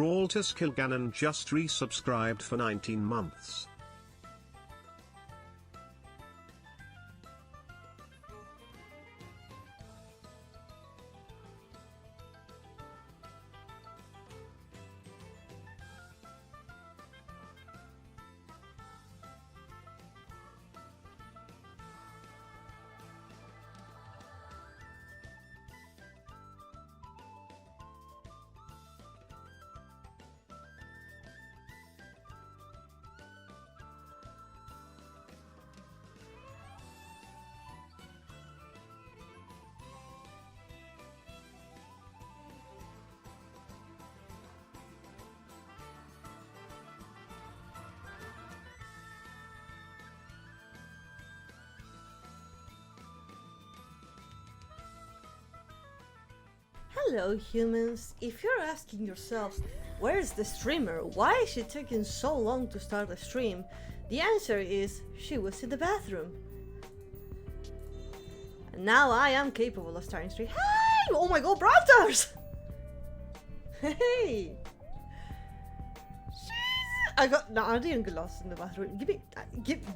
Brawltus Kilgannon just resubscribed for 19 months. Hello humans, if you're asking yourselves, where is the streamer? Why is she taking so long to start a stream? The answer is, she was in the bathroom. And now I am capable of starting stream. Hey! Oh my god, Brothers! Hey! Jesus! I didn't get lost in the bathroom. Give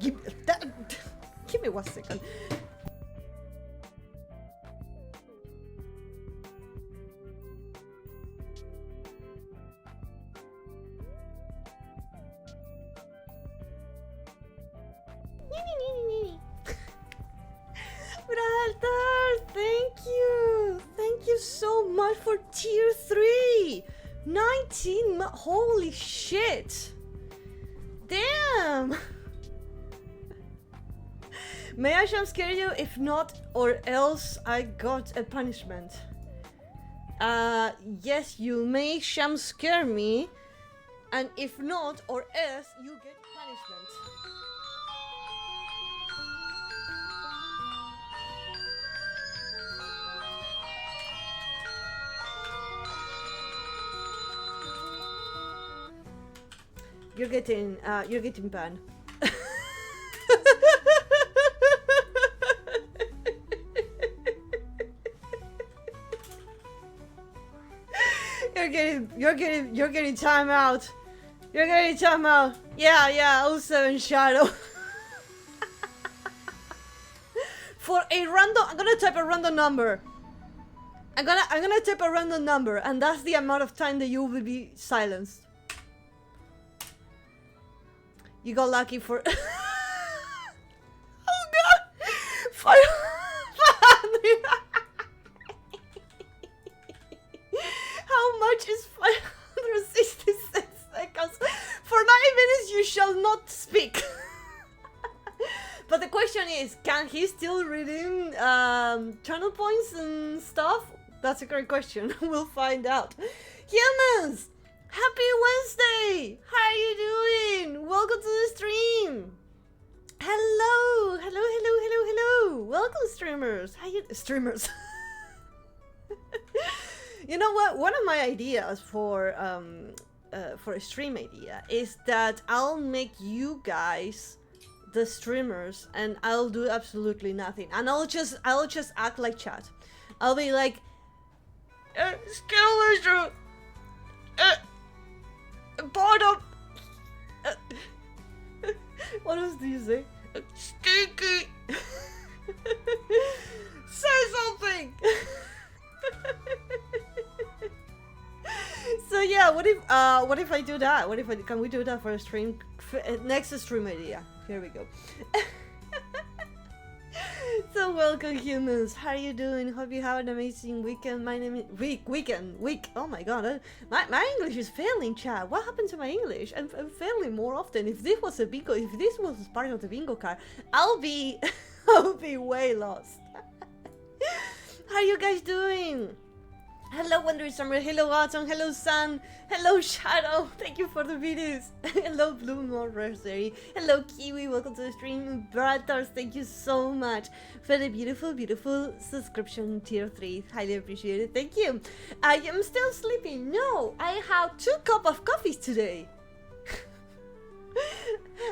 me 1 second. Brother, thank you so much for tier 3. 19 holy shit. Damn. May I jump scare you? If not, or else I got a punishment. Yes, you may jump scare me, and if not, or else you get punishment. You're getting banned. You're getting time out. You're getting time out. Yeah, 07 Shadow. For a random, I'm gonna type a random number. I'm gonna type a random number, and that's the amount of time that you will be silenced. You got lucky for. Oh god! 500. How much is 566 seconds? For 9 minutes you shall not speak. But the question is, can he still redeem channel points and stuff? That's a great question. We'll find out. Humans! Happy Wednesday! How are you doing? Welcome to the stream! Hello! Hello! Welcome, streamers! How you... Streamers! You know what? One of my ideas for a stream idea is that I'll make you guys the streamers and I'll do absolutely nothing. And I'll just act like chat. I'll be like... Skeleton! Bottom. What else do you say? Stinky. Say something. So yeah, what if I do that? Can we do that for a stream? Next stream idea. Here we go. So welcome humans, how are you doing? Hope you have an amazing weekend. My name is week. Oh my god, my English is failing, chat. What happened to my English? I'm failing more often. If this was a bingo, if this was part of the bingo card, I'll be way lost. How are you guys doing? Hello Wandering Summer, hello Autumn, hello Sun, hello Shadow, thank you for the videos. Hello Blue More Rosary, hello Kiwi, welcome to the stream. Brothers, thank you so much for the beautiful subscription tier 3, highly appreciated, thank you. I am still sleeping. No, I have 2 cups of coffee today.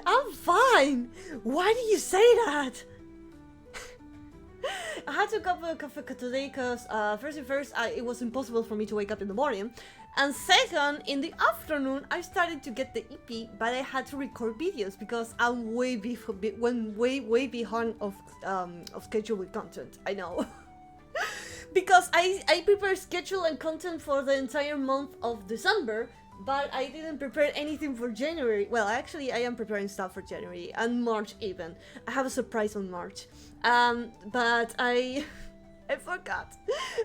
I'm fine. Why do you say that? I had 2 cups of coffee today because first, it was impossible for me to wake up in the morning, And second, in the afternoon, I started to get the EP, but I had to record videos because I'm way behind of schedule with content. I know. Because I prepare schedule and content for the entire month of December, but I didn't prepare anything for January. Well, actually, I am preparing stuff for January and March even. I have a surprise on March. But I forgot.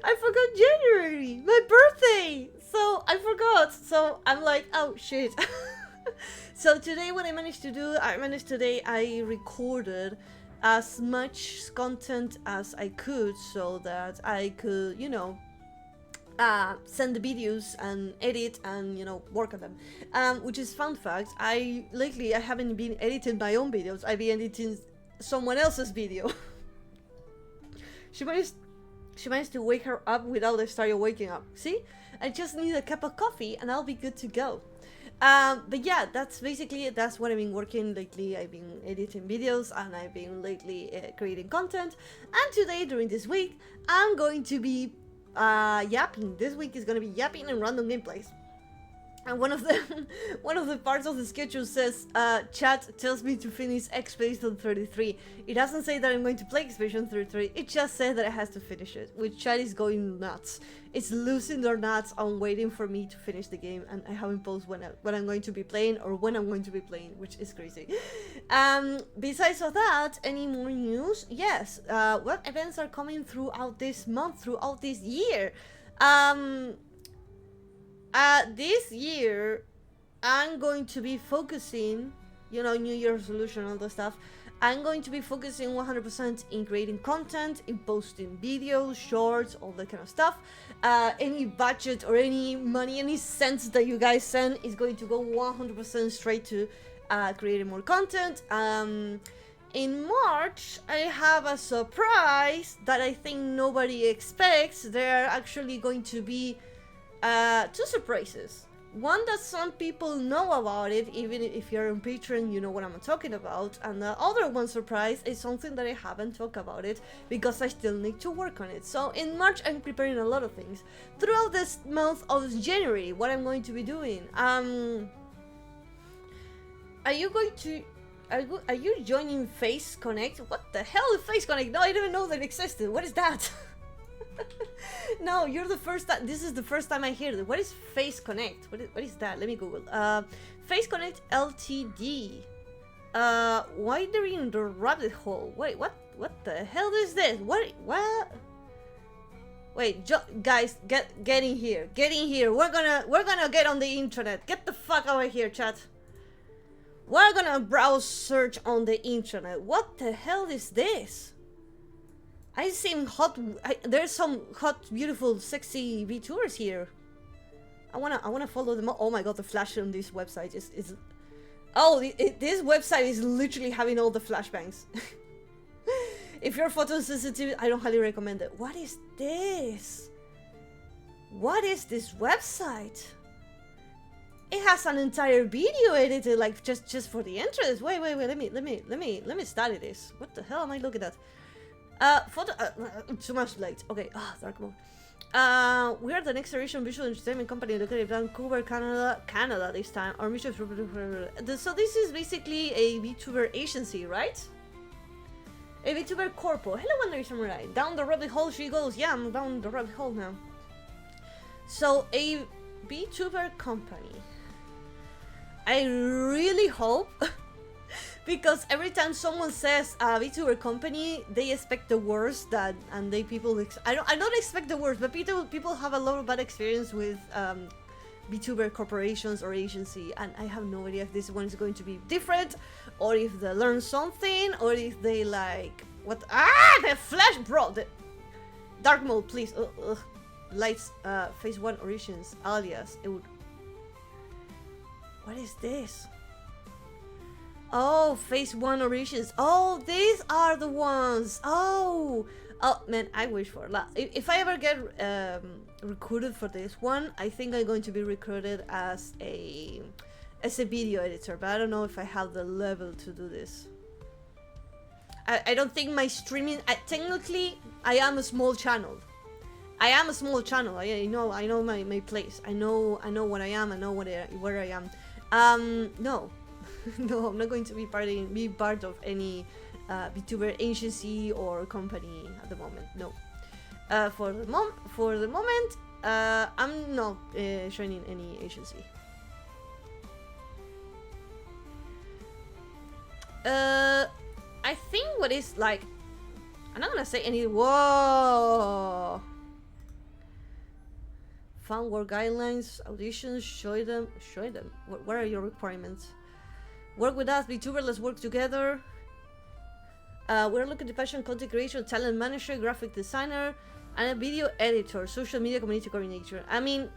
I forgot January, my birthday. So I forgot. So I'm like, oh shit. So today what I managed to do, I recorded as much content as I could so that I could, you know, send the videos and edit and, you know, work on them. Which is fun fact, lately I haven't been editing my own videos, I've been editing someone else's video. She managed to wake her up without I started waking up. See? I just need a cup of coffee and I'll be good to go. But yeah, that's what I've been working lately. I've been editing videos and I've been lately creating content. And today, during this week, I'm going to be yapping. This week is going to be yapping and random gameplays. And one of the parts of the schedule says, chat tells me to finish Expedition 33. It doesn't say that I'm going to play Expedition 33, it just says that I have to finish it, which chat is going nuts. It's losing their nuts on waiting for me to finish the game, and I haven't posted when I'm going to be playing or when I'm going to be playing, which is crazy. Besides of that, any more news? Yes, what events are coming throughout this month, throughout this year? This year, I'm going to be focusing, you know, New Year resolution, all the stuff. I'm going to be focusing 100% in creating content, in posting videos, shorts, all that kind of stuff. Any budget or any money, any cents that you guys send is going to go 100% straight to creating more content. In March, I have a surprise that I think nobody expects. There are actually going to be two surprises. One that some people know about it, even if you're on Patreon, you know what I'm talking about. And the other one surprise is something that I haven't talked about it because I still need to work on it. So in March, I'm preparing a lot of things. Throughout this month of January, what I'm going to be doing. Are you joining Face Connect? What the hell is Face Connect? No, I didn't know that existed. What is that? No, you're the first time. This is the first time I hear it. What is Face Connect? What is that? Let me Google. Face Connect Ltd. Why they're in the rabbit hole? Wait, what the hell is this? What? Wait, guys, get in here. Get in here. We're gonna get on the internet. Get the fuck out of here, chat. We're gonna browse search on the internet. What the hell is this? I seem hot. There's some hot, beautiful, sexy VTubers here. I wanna follow them. Oh my god, the flash on this website is. Oh, this website is literally having all the flashbangs. If you're photosensitive, I don't highly recommend it. What is this? What is this website? It has an entire video edited, like just for the interest. Wait. Let me study this. What the hell am I looking at? Too much light. Okay, dark mode. We are the next generation visual entertainment company located in Vancouver, Canada this time. Our mission is... So this is basically a VTuber agency, right? A VTuber corpo. Hello, Wonder Samurai. Down the rabbit hole she goes. Yeah, I'm down the rabbit hole now. So, a VTuber company. I really hope... Because every time someone says VTuber company, they expect the worst. I don't expect the worst, but people have a lot of bad experience with VTuber corporations or agency, and I have no idea if this one is going to be different, or if they learn something, or if they like what? The flash, bro. The dark mode, please. Lights. Phase 1 Origins, alias. It would. What is this? Oh, Phase 1 Origins. Oh, these are the ones. Oh, man, I wish for that. If I ever get recruited for this one, I think I'm going to be recruited as a video editor, but I don't know if I have the level to do this. I don't think my streaming... technically, I am a small channel. I am a small channel. I know my place. I know what I am. I know where I am. No, no, I'm not going to be part of any VTuber agency or company at the moment. No. For the moment, I'm not joining any agency. I think what is like, I'm not gonna say any. Whoa. Found work guidelines, auditions, show them. What are your requirements? Work with us, VTuber, let's work together. We're looking to passion, content creation, talent manager, graphic designer, and a video editor, social media community coordinator. I mean,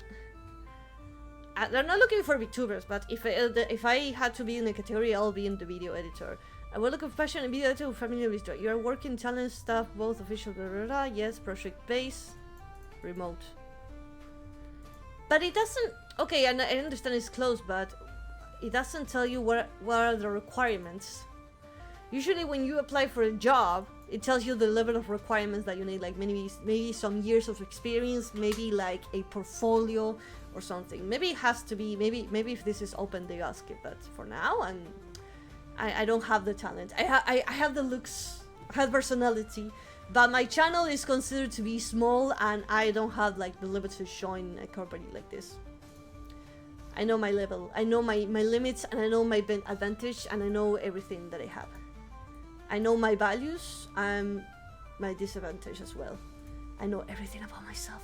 they're not looking for VTubers, but if I had to be in a category, I'll be in the video editor. We're looking for passion and video editor with familiar with you. You're working talent staff, both official, blah, blah, blah. Yes, project base, remote. But it doesn't. Okay, I understand it's closed, but it doesn't tell you what are the requirements. Usually, when you apply for a job, it tells you the level of requirements that you need, like maybe some years of experience, maybe like a portfolio or something. Maybe it has to be. Maybe if this is open, they ask it. But for now, I don't have the talent. I have the looks, I have personality, but my channel is considered to be small, and I don't have like the level to join a company like this. I know my level, I know my limits, and I know my advantage, and I know everything that I have. I know my values and my disadvantage as well. I know everything about myself.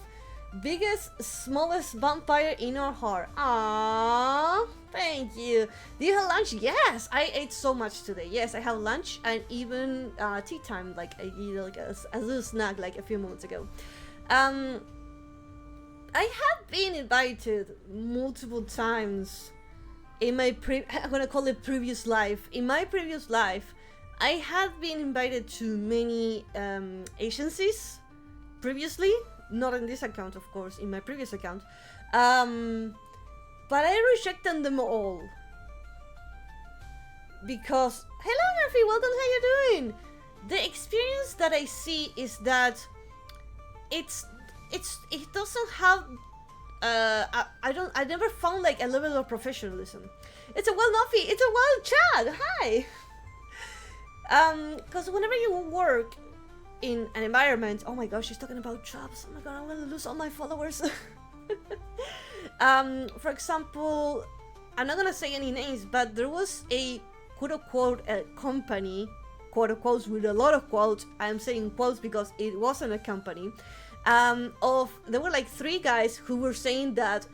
Biggest, smallest vampire in our heart. Aww, thank you. Do you have lunch? Yes, I ate so much today. Yes, I have lunch and even tea time. Like I eat like a little snack like a few moments ago. I have been invited multiple times in my I'm gonna call it previous life. In my previous life, I had been invited to many agencies previously. Not in this account, of course, in my previous account. But I rejected them all. Because, hello Murphy, welcome, how you doing? The experience that I see is that it doesn't have, I never found like a level of professionalism. It's a well Murphy, it's a well Chad, hi! Because whenever you work in an environment, oh my gosh, she's talking about jobs, oh my god, I'm gonna lose all my followers. For example, I'm not gonna say any names, but there was a quote-unquote company, quote-unquote with a lot of quotes, I'm saying quotes because it wasn't a company, there were like 3 guys who were saying that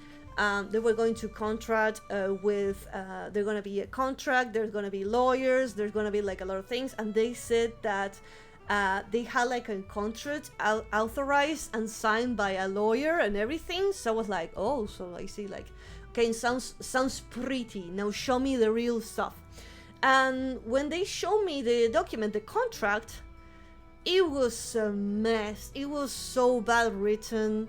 they were going to contract with, they're gonna be a contract, there's gonna be lawyers, there's gonna be like a lot of things, and they said that they had like a contract authorized and signed by a lawyer and everything. So I was like, oh, so I see, like, okay, it sounds pretty. Now show me the real stuff. And when they showed me the document, the contract, it was a mess. It was so bad written.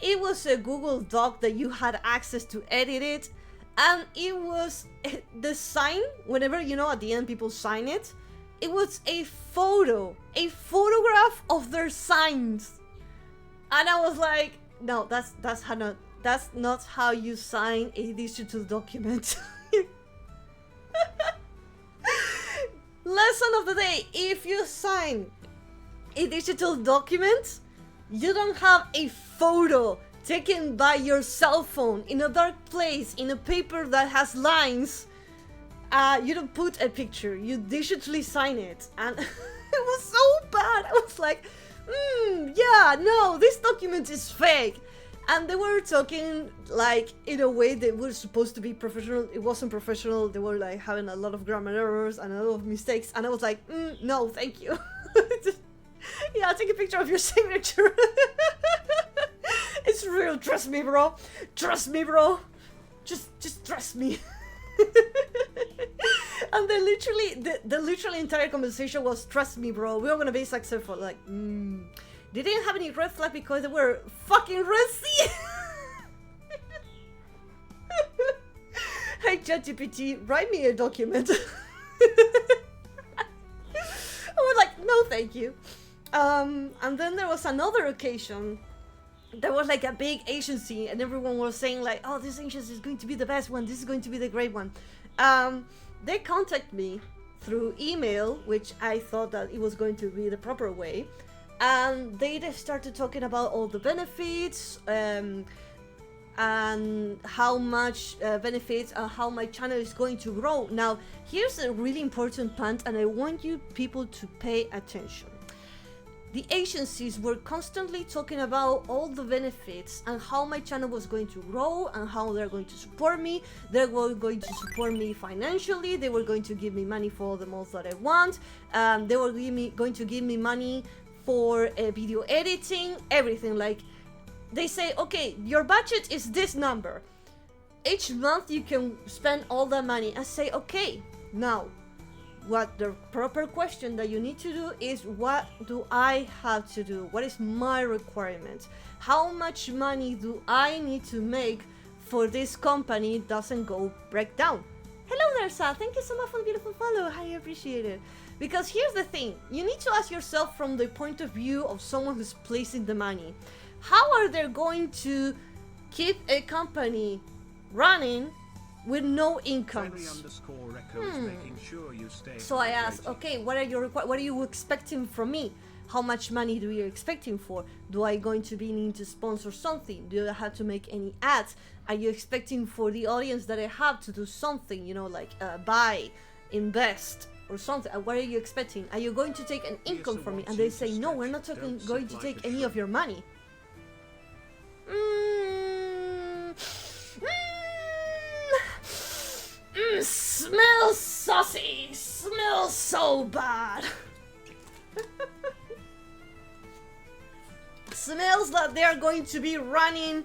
It was a Google Doc that you had access to edit it, and it was the sign. Whenever, you know, at the end people sign it. It was a photograph of their signs, and I was like, no, that's not how you sign a digital document. Lesson of the day: if you sign a digital document, you don't have a photo taken by your cell phone in a dark place in a paper that has lines. You don't put a picture, you digitally sign it, and it was so bad. I was like, yeah, no, this document is fake. And they were talking like in a way that was supposed to be professional. It wasn't professional. They were like having a lot of grammar errors and a lot of mistakes, and I was like, no, thank you. Yeah, take a picture of your signature. It's real, trust me, bro. Trust me, bro. Just trust me. And they literally, the literally entire conversation was, trust me, bro, we're gonna be successful. Like, they didn't have any red flag because they were fucking Red Sea. Hey ChatGPT, write me a document. I was like, no thank you. And then there was another occasion there was like a big agency, and everyone was saying like, oh, this agency is going to be the best one, this is going to be the great one. They contacted me through email, which I thought that it was going to be the proper way, and they just started talking about all the benefits, and how much benefits and how my channel is going to grow. Now, here's a really important point, and I want you people to pay attention. The agencies were constantly talking about all the benefits and how my channel was going to grow and how they're going to support me. They were going to support me financially. They were going to give me money for the months that I want. They were going to give me money for video editing, everything. Like, they say, okay, your budget is this number. Each month you can spend all that money. I say, okay, now, what the proper question that you need to do is, what do I have to do? What is my requirement? How much money do I need to make for this company doesn't go break down? Hello there, Sa. Thank you so much for the beautiful follow. I appreciate it. Because here's the thing. You need to ask yourself from the point of view of someone who's placing the money. How are they going to keep a company running with no incomes? So I asked, okay, what are you expecting from me? How much money do you expecting for? Do I going to be needing to sponsor something? Do I have to make any ads? Are you expecting for the audience that I have to do something, you know, like buy, invest or something? What are you expecting? Are you going to take an income from me? And they say, no, we're not going to take any of your money. Smells saucy. Smells so bad. Smells like they are going to be running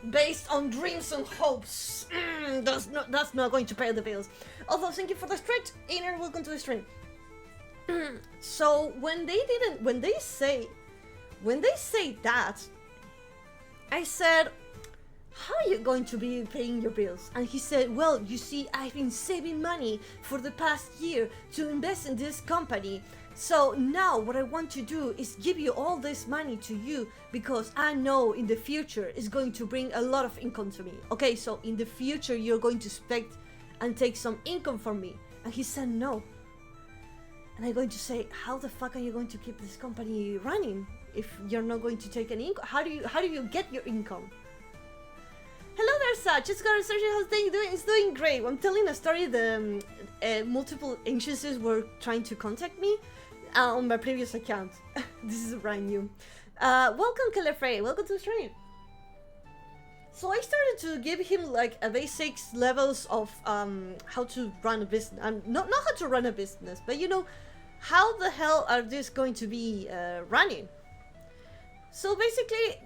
based on dreams and hopes. That's not going to pay the bills. Although, thank you for the stream. Einer, welcome to the stream. So when they say that, I said, how are you going to be paying your bills? And he said, well, you see, I've been saving money for the past year to invest in this company. So now what I want to do is give you all this money to you because I know in the future it's going to bring a lot of income to me. Okay, so in the future you're going to expect and take some income from me. And he said no. And I'm going to say, how the fuck are you going to keep this company running if you're not going to take any income? How do you get your income? Hello there, Sach. Just got research. How's thing doing? It's doing great. I'm telling a story. The multiple agencies were trying to contact me on my previous account. This is brand new. Welcome, Calefrey. Welcome to the stream. So I started to give him like a basics levels of how to run a business. And not how to run a business, but you know, how the hell are this going to be running? So basically,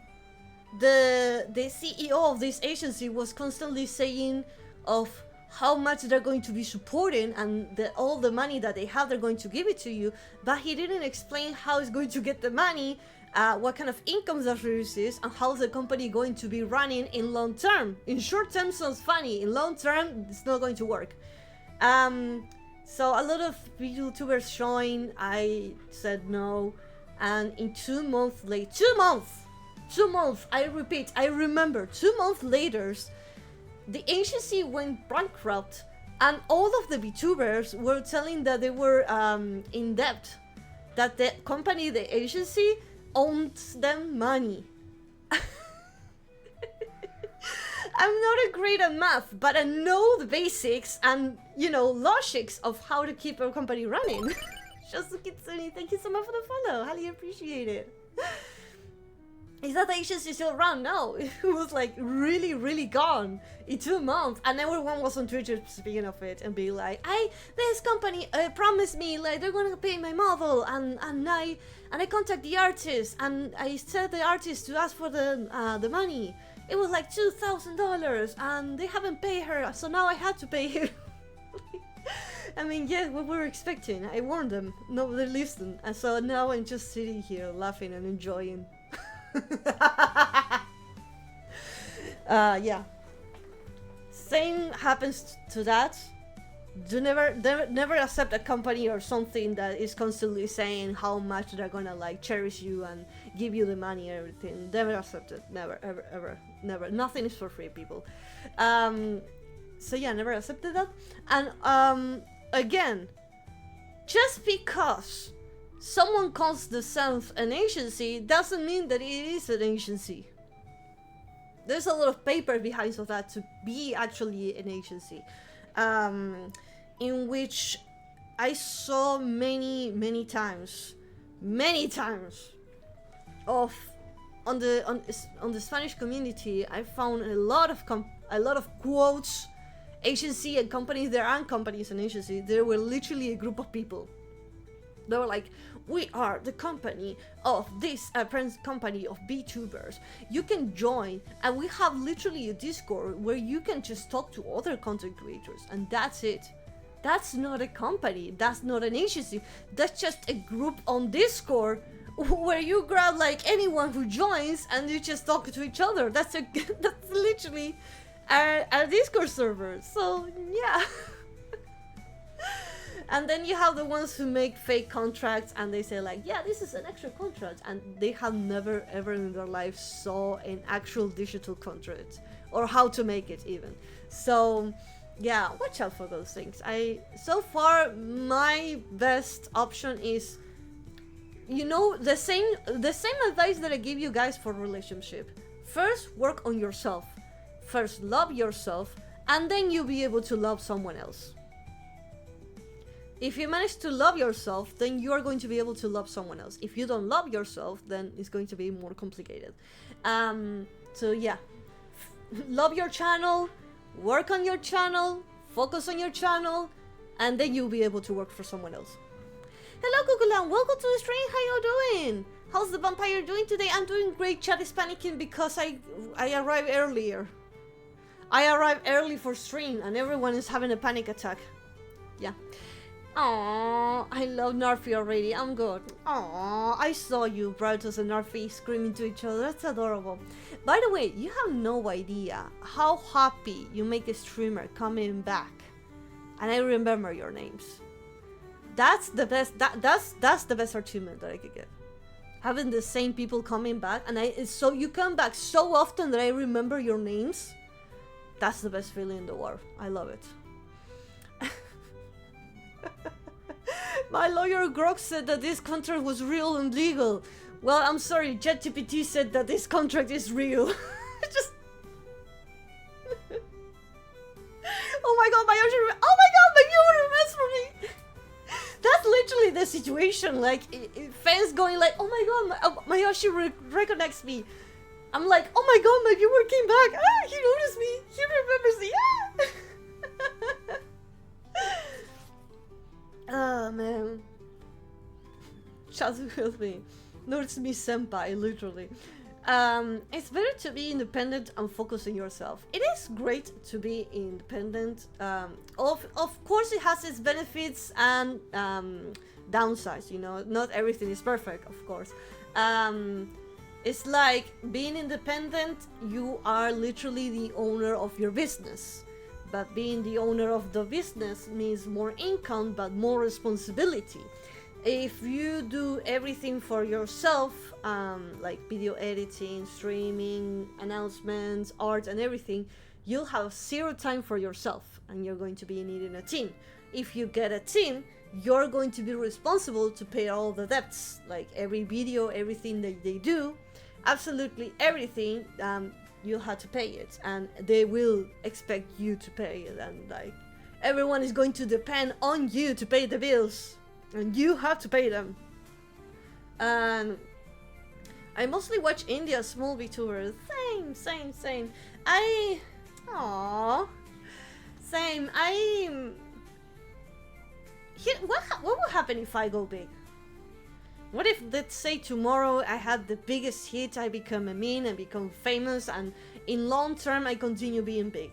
the CEO of this agency was constantly saying of how much they're going to be supporting and all the money that they have, they're going to give it to you, but he didn't explain how he's going to get the money, what kind of income that produces, and how the company going to be running in long term. In short term sounds funny, in long term it's not going to work. So a lot of YouTubers showing, I said no, and in 2 months late, 2 months, I repeat, I remember, 2 months later, the agency went bankrupt, and all of the VTubers were telling that they were in debt, that the company, the agency, owns them money. I'm not great at math, but I know the basics and, you know, logics of how to keep a company running. Just Kitsune, thank you so much for the follow. Highly appreciate it. Is that the agency still around? No, it was like really, really gone in 2 months, and everyone was on Twitter speaking of it and being like, this company promised me like they're gonna pay my model, and I contact the artist, and I said the artist to ask for the money. It was like $2,000, and they haven't paid her, so now I had to pay her. I mean, yeah, what we were expecting. I warned them. Nobody listened, and so now I'm just sitting here laughing and enjoying. Yeah. Same happens to that. Do never accept a company or something that is constantly saying how much they're gonna like cherish you and give you the money and everything. Never accept it. Never, ever, ever, never. Nothing is for free, people. So yeah, never accepted that. And again, just because someone calls themselves an agency doesn't mean that it is an agency. There's a lot of paper behind of that to be actually an agency. In which I saw many times of on the Spanish community. I found a lot of quotes. Agency and companies. There aren't companies and agencies. There were literally a group of people. They were like, we are the company of this company of VTubers. You can join, and we have literally a Discord where you can just talk to other content creators, and that's it. That's not a company. That's not an agency. That's just a group on Discord where you grab like anyone who joins and you just talk to each other. That's literally our Discord server. So yeah. And then you have the ones who make fake contracts and they say like, yeah, this is an extra contract, and they have never ever in their life saw an actual digital contract or how to make it even. So yeah, watch out for those things. So far my best option is, you know, the same advice that I give you guys for relationship. First, work on yourself. First, love yourself, and then you'll be able to love someone else. If you manage to love yourself, then you are going to be able to love someone else. If you don't love yourself, then it's going to be more complicated. So yeah, love your channel, work on your channel, focus on your channel, and then you'll be able to work for someone else. Hello Kukulan, welcome to the stream, how you doing? How's the vampire doing today? I'm doing great. Chat is panicking because I arrived earlier. I arrived early for stream and everyone is having a panic attack. Yeah. Aww, I love Narfi already. I'm good. Aww, I saw you, Brutus and Narfi, screaming to each other. That's adorable. By the way, you have no idea how happy you make a streamer coming back. And I remember your names. That's the best. That's the best achievement that I could get. Having the same people coming back, and so you come back so often that I remember your names. That's the best feeling in the world. I love it. My lawyer Grok said that this contract was real and legal. Well, I'm sorry, ChatGPT said that this contract is real. Just... oh my god, my romance for me! That's literally the situation, like, fans going like, oh my god, my Yoshi reconnects me. I'm like, oh my god, my viewer came back! Ah, he noticed me! He remembers me! Ah! Oh man. Chat with me. Notice me senpai, literally. It's better to be independent and focus on yourself. It is great to be independent. Of course it has its benefits and downsides, you know. Not everything is perfect, of course. It's like being independent, you are literally the owner of your business. But being the owner of the business means more income but more responsibility. If you do everything for yourself, like video editing, streaming, announcements, art and everything, you'll have zero time for yourself and you're going to be needing a team. If you get a team, you're going to be responsible to pay all the debts, like every video, everything that they do, absolutely everything. You'll have to pay it and they will expect you to pay it, and like everyone is going to depend on you to pay the bills and you have to pay them. And I mostly watch India small VTubers. Same. Same. What will happen if I go big? What if, let's say, tomorrow I had the biggest hit, I become a meme, I become famous, and in long term I continue being big?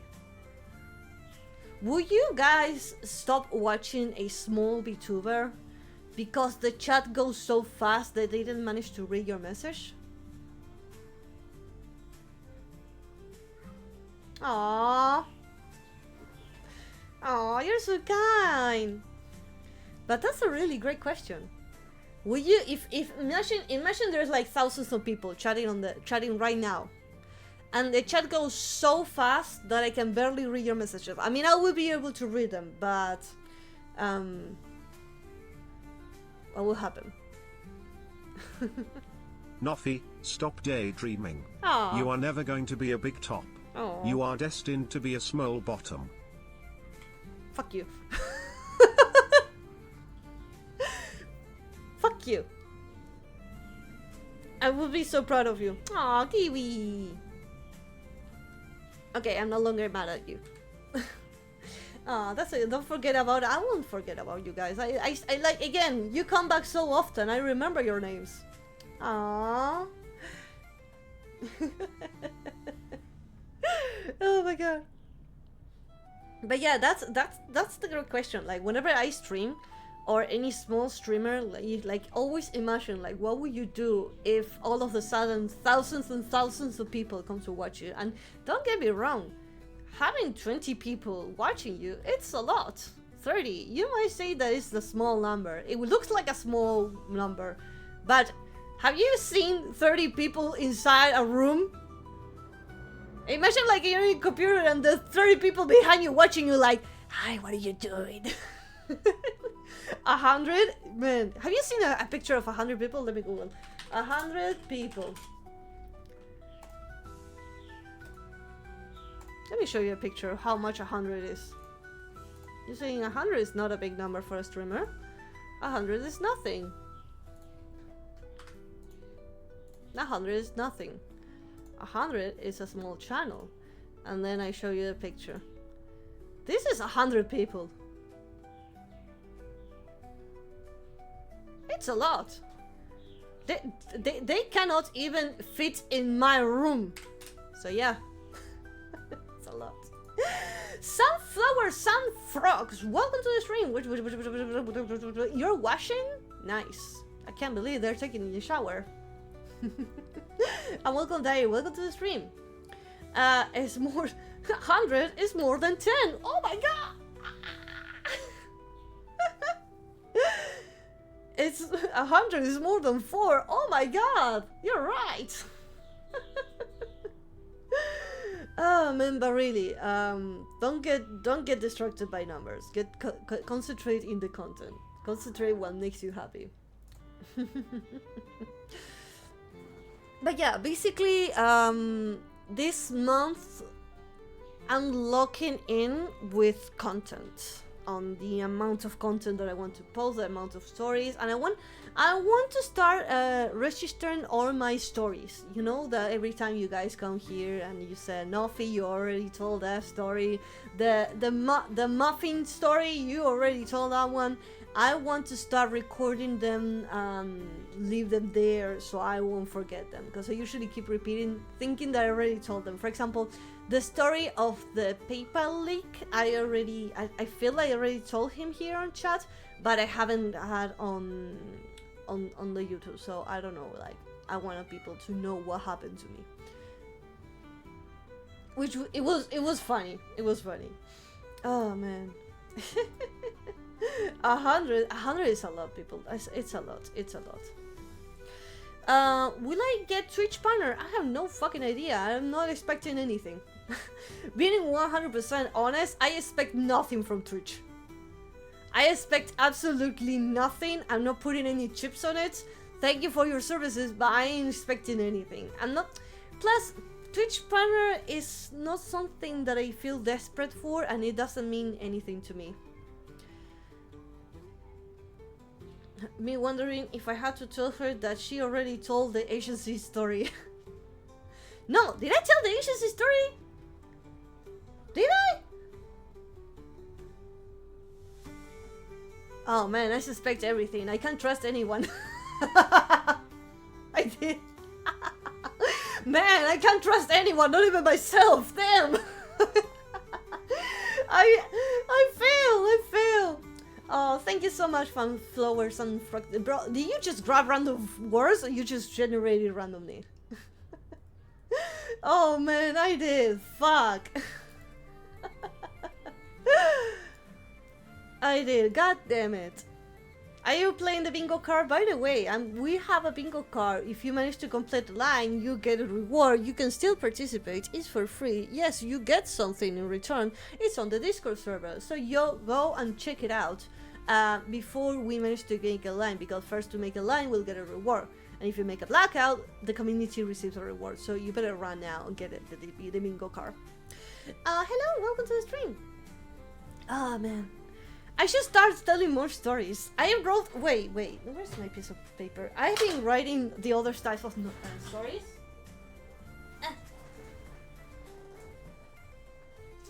Would you guys stop watching a small VTuber because the chat goes so fast that they didn't manage to read your message? Aww. Oh, you're so kind. But that's a really great question. Would you, if imagine there's like thousands of people chatting right now, and the chat goes so fast that I can barely read your messages. I mean, I will be able to read them, but what will happen? Noffy, stop daydreaming. Aww. You are never going to be a big top. Aww. You are destined to be a small bottom. Fuck you. Fuck you. I will be so proud of you. Aw, Kiwi. Okay, I'm no longer mad at you. That's it. Don't forget about. I won't forget about you guys. I like, again. You come back so often. I remember your names. Aww. Oh my god. But yeah, that's the great question. Like, whenever I stream, or any small streamer, like always imagine, like, what would you do if all of a sudden thousands and thousands of people come to watch you? And don't get me wrong, having 20 people watching you, it's a lot. 30, you might say that it's a small number. It looks like a small number, but have you seen 30 people inside a room? Imagine like you're in a computer and there's 30 people behind you watching you like, hi, what are you doing? 100? Man, have you seen a picture of 100 people? Let me Google. 100 people. Let me show you a picture of how much 100 is. You're saying 100 is not a big number for a streamer. 100 is nothing. 100 is nothing. 100 is a small channel. And then I show you a picture. This is 100 people. It's a lot. They cannot even fit in my room. So yeah. It's a lot. Sunflower, sun frogs. Welcome to the stream. You're washing? Nice. I can't believe they're taking a shower. And welcome, Daddy. Welcome to the stream. It's more. 100 is more than 10. Oh my god. It's 100 is more than 4. Oh my god. You're right. Oh man, but really, don't get distracted by numbers. Concentrate in the content. Concentrate what makes you happy. But yeah, basically, this month I'm locking in with content on the amount of content that I want to post, the amount of stories, and I want to start registering all my stories. You know that every time you guys come here and you say, Noffy, you already told that story. The muffin story, you already told that one. I want to start recording them and leave them there so I won't forget them, because I usually keep repeating, thinking that I already told them. For example, the story of the PayPal leak, I feel like I already told him here on chat, but I haven't had on the YouTube, so I don't know, like, I want people to know what happened to me. Which, it was funny. It was funny. Oh man. 100 is a lot, people. It's a lot. It's a lot. Will I get Twitch partner? I have no fucking idea. I'm not expecting anything. Being 100% honest, I expect nothing from Twitch. I expect absolutely nothing. I'm not putting any chips on it. Thank you for your services, but I ain't expecting anything. I'm not. Plus, Twitch partner is not something that I feel desperate for, and it doesn't mean anything to me. Me wondering if I had to tell her that she already told the agency story. No, did I tell the agency story? Did I? Oh man, I suspect everything. I can't trust anyone. I did. Man, I can't trust anyone, not even myself. Damn. I fail. Oh, thank you so much, Flowers and Frog. Bro, did you just grab random words or you just generated randomly? Oh man, I did. Fuck. I did. God damn it. Are you playing the bingo card? By the way, we have a bingo card. If you manage to complete the line, you get a reward. You can still participate. It's for free. Yes, you get something in return. It's on the Discord server. So you go and check it out before we manage to make a line. Because first to make a line, we'll get a reward. And if you make a blackout, the community receives a reward. So you better run now and get the bingo card. Hello, welcome to the stream. Ah, man. I should start telling more stories. I wrote... Wait. Where's my piece of paper? I've been writing the other types of stories.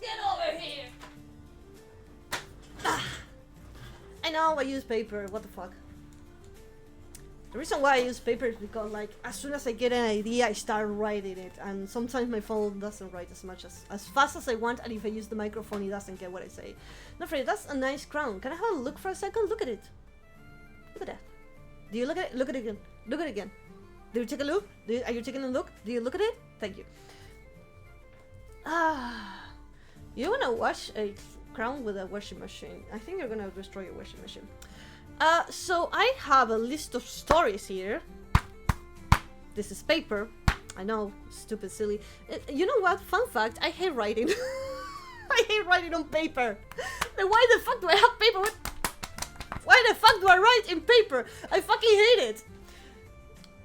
Get over here! I know I use paper. What the fuck? The reason why I use paper is because, like, as soon as I get an idea, I start writing it. And sometimes my phone doesn't write as fast as I want. And if I use the microphone, it doesn't get what I say. No, Freddy, that's a nice crown. Can I have a look for a second? Look at it. Look at that. Do you look at it? Look at it again. Look at it again. Do you take a look? Are you taking a look? Do you look at it? Thank you. You want to wash a crown with a washing machine? I think you're going to destroy your washing machine. So I have a list of stories here. This is paper. I know, stupid, silly. You know what? Fun fact, I hate writing. I hate writing on paper. Then why the fuck do I have paper? Why the fuck do I write in paper? I fucking hate it.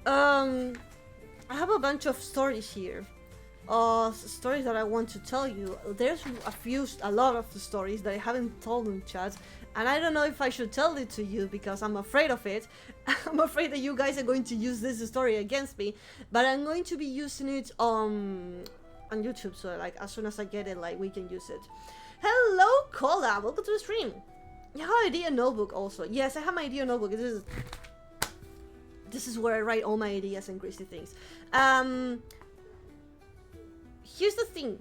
I have a bunch of stories here. Stories that I want to tell you. There's a lot of the stories that I haven't told in chat. And I don't know if I should tell it to you because I'm afraid of it. I'm afraid that you guys are going to use this story against me. But I'm going to be using it on YouTube. So like as soon as I get it, like we can use it. Hello, Cola. Welcome to the stream. You have an idea notebook also. Yes, I have my idea notebook. This is where I write all my ideas and crazy things. Here's the thing.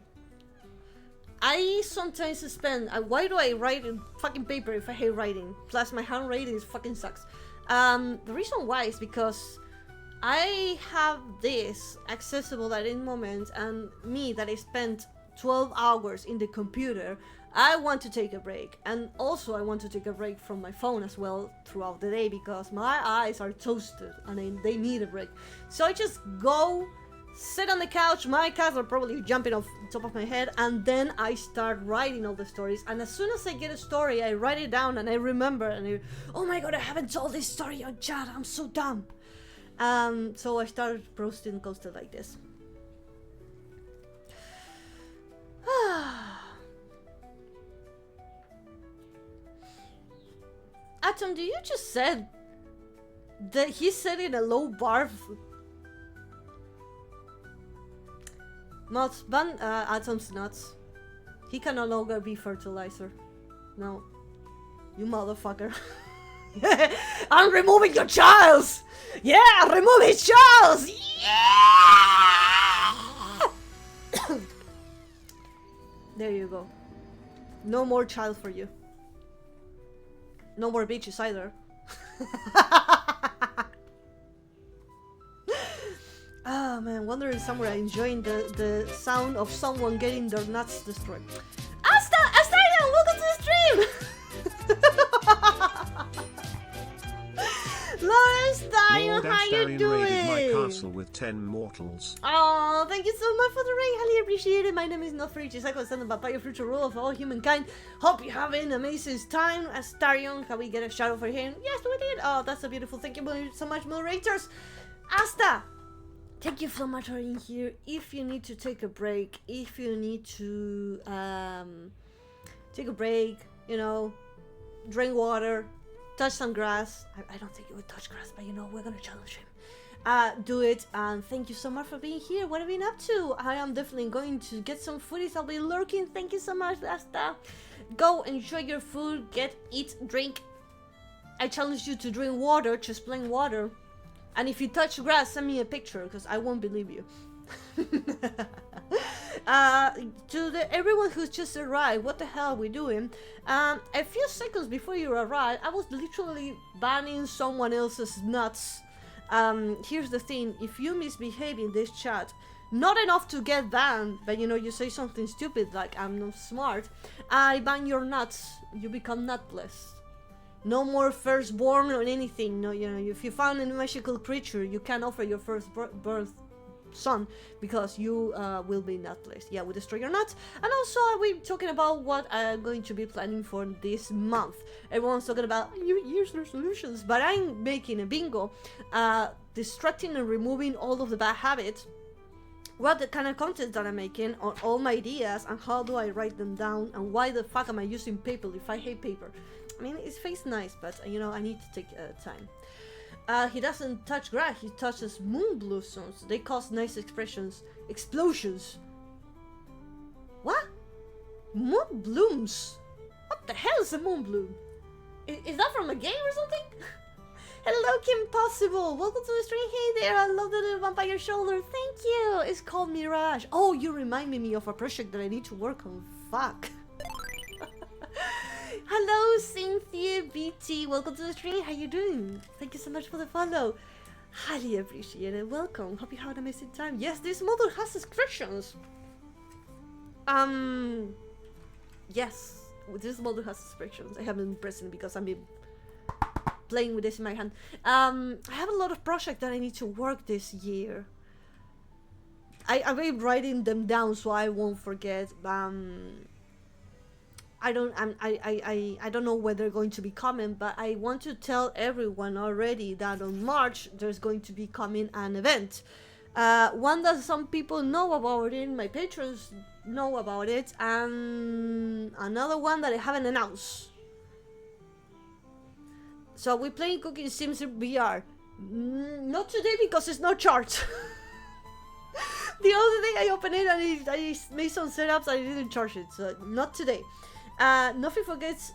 I sometimes spend... why do I write in fucking paper if I hate writing? Plus my handwriting fucking sucks. The reason why is because I have this accessible at any moment, and me that I spent 12 hours in the computer, I want to take a break. And also I want to take a break from my phone as well throughout the day because my eyes are toasted and they need a break. So I just go... sit on the couch, my cats are probably jumping off the top of my head, and then I start writing all the stories. And as soon as I get a story, I write it down and I remember and oh my god, I haven't told this story on chat, I'm so dumb. So I started roasting coasted like this. Atom, do you just said that he said in a low bar? Nuts, ban Atom's nuts. He can no longer be fertilizer. No. You motherfucker. I'm removing your child! Yeah! Remove his child! Yeah! There you go. No more child for you. No more bitches either. Oh man, wandering somewhere enjoying the sound of someone getting their nuts destroyed. Astarian, welcome to the stream! Lawrence Astarian, how you doing? Raided my castle with 10 mortals. Oh, thank you so much for the ring, highly appreciated. My name is Nofrich, I understand the Vampire Vtuber rule of all humankind. Hope you're having an amazing time. Astarian, can we get a shout out for him? Yes, we did. Oh, that's so beautiful. Thank you so much, moderators. Asta! Thank you so much for being here. If you need to take a break, if you need to take a break, you know, drink water, touch some grass. I don't think you would touch grass, but you know, we're gonna challenge him. Do it, and thank you so much for being here. What have you been up to? I am definitely going to get some foodies. I'll be lurking. Thank you so much, Asta. Go enjoy your food, eat, drink. I challenge you to drink water, just plain water. And if you touch grass, send me a picture, because I won't believe you. To everyone who's just arrived, what the hell are we doing? A few seconds before you arrived, I was literally banning someone else's nuts. Here's the thing, if you misbehave in this chat, Not enough to get banned, but you know, you say something stupid like I'm not smart, I ban your nuts, you become nutless. No more firstborn or anything. No, you know, if you found a magical creature, you can't offer your first birth son because you will be nutless. Yeah, we destroy your nuts. And also, we're talking about what I'm going to be planning for this month. Everyone's talking about New Year's resolutions, but I'm making a bingo, distracting and removing all of the bad habits. What the kind of content that I'm making, on all my ideas, and how do I write them down, and why the fuck am I using paper if I hate paper? I mean, it feels nice, but you know, I need to take time. He doesn't touch grass, he touches moon blossoms. They cause nice explosions. What? Moon blooms? What the hell is a moon bloom? Is that from a game or something? Hello, Kim Possible. Welcome to the stream. Hey there, I love the little vampire shoulder. Thank you. It's called Mirage. Oh, you reminded me of a project that I need to work on. Fuck. Hello, Cynthia BT. Welcome to the stream. How you doing? Thank you so much for the follow. Highly appreciate it. Welcome. Hope you had an amazing time. Yes, this model has subscriptions. Yes, this model has subscriptions. I haven't been pressing because I'm playing with this in my hand. I have a lot of projects that I need to work this year. I've been writing them down so I won't forget. I don't know whether they're going to be coming, but I want to tell everyone already that on March there's going to be coming an event. One that some people know about it, my patrons know about it, and another one that I haven't announced. So we're playing Cooking Sims in VR. Not today because it's not charged. The other day I opened it and I made some setups and I didn't charge it, so not today. Nothing forgets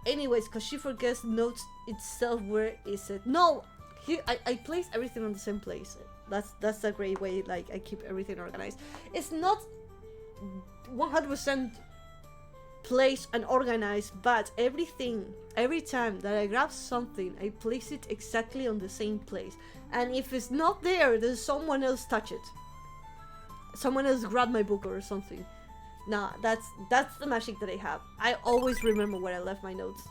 anyways, because she forgets notes itself. Where is it? No, here I place everything on the same place. That's a great way, like I keep everything organized. It's not 100% placed and organized, but every time that I grab something, I place it exactly on the same place. And if it's not there, then someone else touch it. Someone else grab my book or something. Nah, that's the magic that I have. I always remember where I left my notes.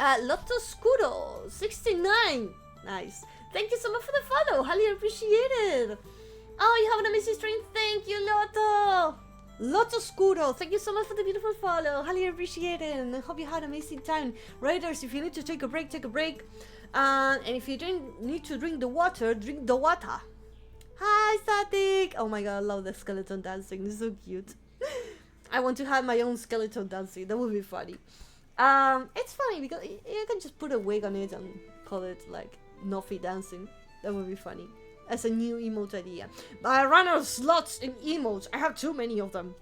Lotto Scuro 69. Nice. Thank you so much for the follow. Highly appreciated. Oh, you have an amazing stream. Thank you, Lotto. Lotto Scuro, thank you so much for the beautiful follow. Highly appreciated. And I hope you had an amazing time. Raiders, if you need to take a break, take a break. And if you need to drink the water, drink the water. Hi, Static! Oh my god, I love the skeleton dancing. It's so cute. I want to have my own skeleton dancing. That would be funny. It's funny because you can just put a wig on it and call it like Nofi dancing. That would be funny. As a new emote idea. But I run out of slots in emotes. I have too many of them.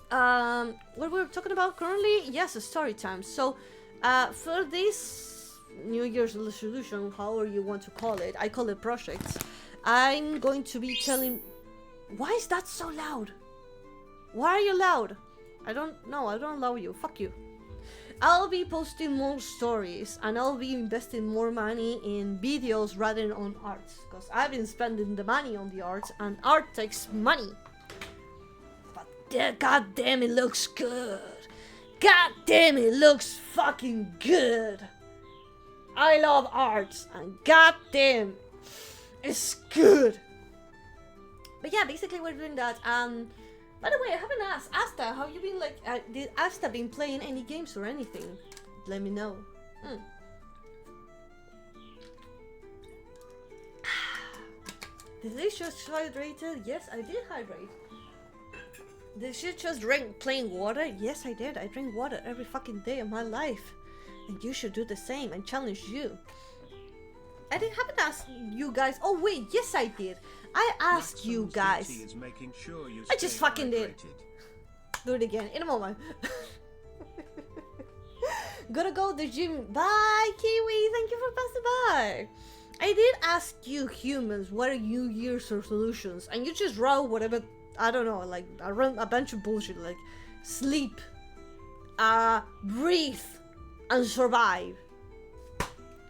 What we're talking about currently? Yes, a story time. So, for this New Year's resolution, however you want to call it, I call it projects. I'm going to be telling... Why is that so loud? Why are you loud? I don't know, I don't allow you. Fuck you. I'll be posting more stories and I'll be investing more money in videos rather than on arts. Because I've been spending the money on the arts and art takes money. But god damn, it looks good. God damn, it looks fucking good. I love arts and god damn, it's good. But yeah, basically we're doing that. By the way, I haven't asked Asta, have you been like, did Asta been playing any games or anything? Let me know. Did they just hydrated? Yes, I did hydrate. Did she just drink plain water? Yes, I did. I drink water every fucking day of my life. And you should do the same and challenge you. I haven't asked you guys. Oh wait, yes I did. I asked you guys. I just fucking did. Do it again in a moment. Gotta go to the gym. Bye, Kiwi. Thank you for passing by. I did ask you humans what are New Year's resolutions, and you just wrote whatever. I don't know, like a bunch of bullshit, like sleep, breathe, and survive.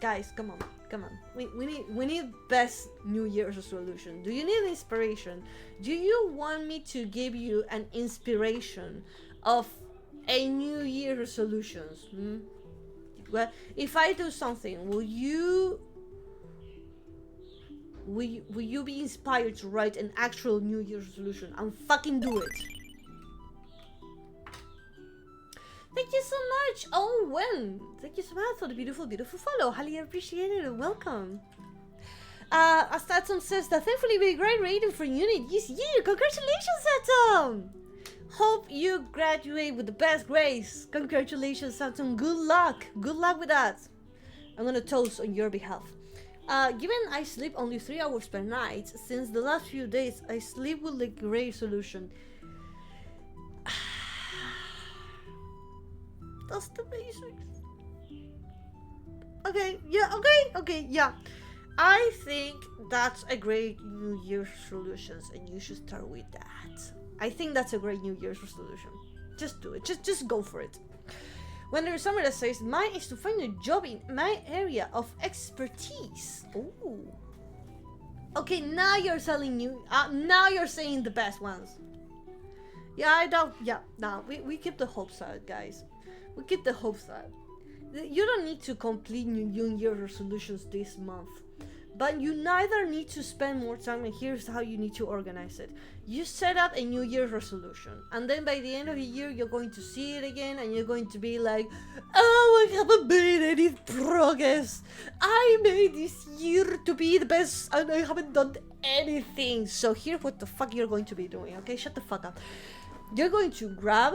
Guys, come on. Come on. We need best New Year's resolution. Do you need inspiration? Do you want me to give you an inspiration of a New Year resolutions? Well, if I do something, will you be inspired to write an actual New Year's resolution and fucking do it? Thank you so much. Oh, when? Thank you so much for the beautiful follow. Highly appreciated and welcome. Astatum says that thankfully we great rating for unit this year. Congratulations, Atom. Hope you graduate with the best grades. Congratulations, Atom. Good luck. Good luck with that. I'm gonna toast on your behalf. Given I sleep only 3 hours per night, since the last few days I sleep with the great solution. That's the basics. Okay, yeah. I think that's a great New Year's resolutions, and you should start with that. I think that's a great New Year's resolution. Just do it. Just go for it. When there's someone that says, mine is to find a job in my area of expertise. Ooh. Okay, now you're selling new. Now you're saying the best ones. Yeah, I don't. Yeah, no, we keep the hopes out, guys. We keep the hopes up. You don't need to complete New Year resolutions this month, but you neither need to spend more time, and here's how you need to organize it. You set up a New Year resolution, and then by the end of the year, you're going to see it again, and you're going to be like, oh, I haven't made any progress. I made this year to be the best, and I haven't done anything. So here's what the fuck you're going to be doing, okay? Shut the fuck up. You're going to grab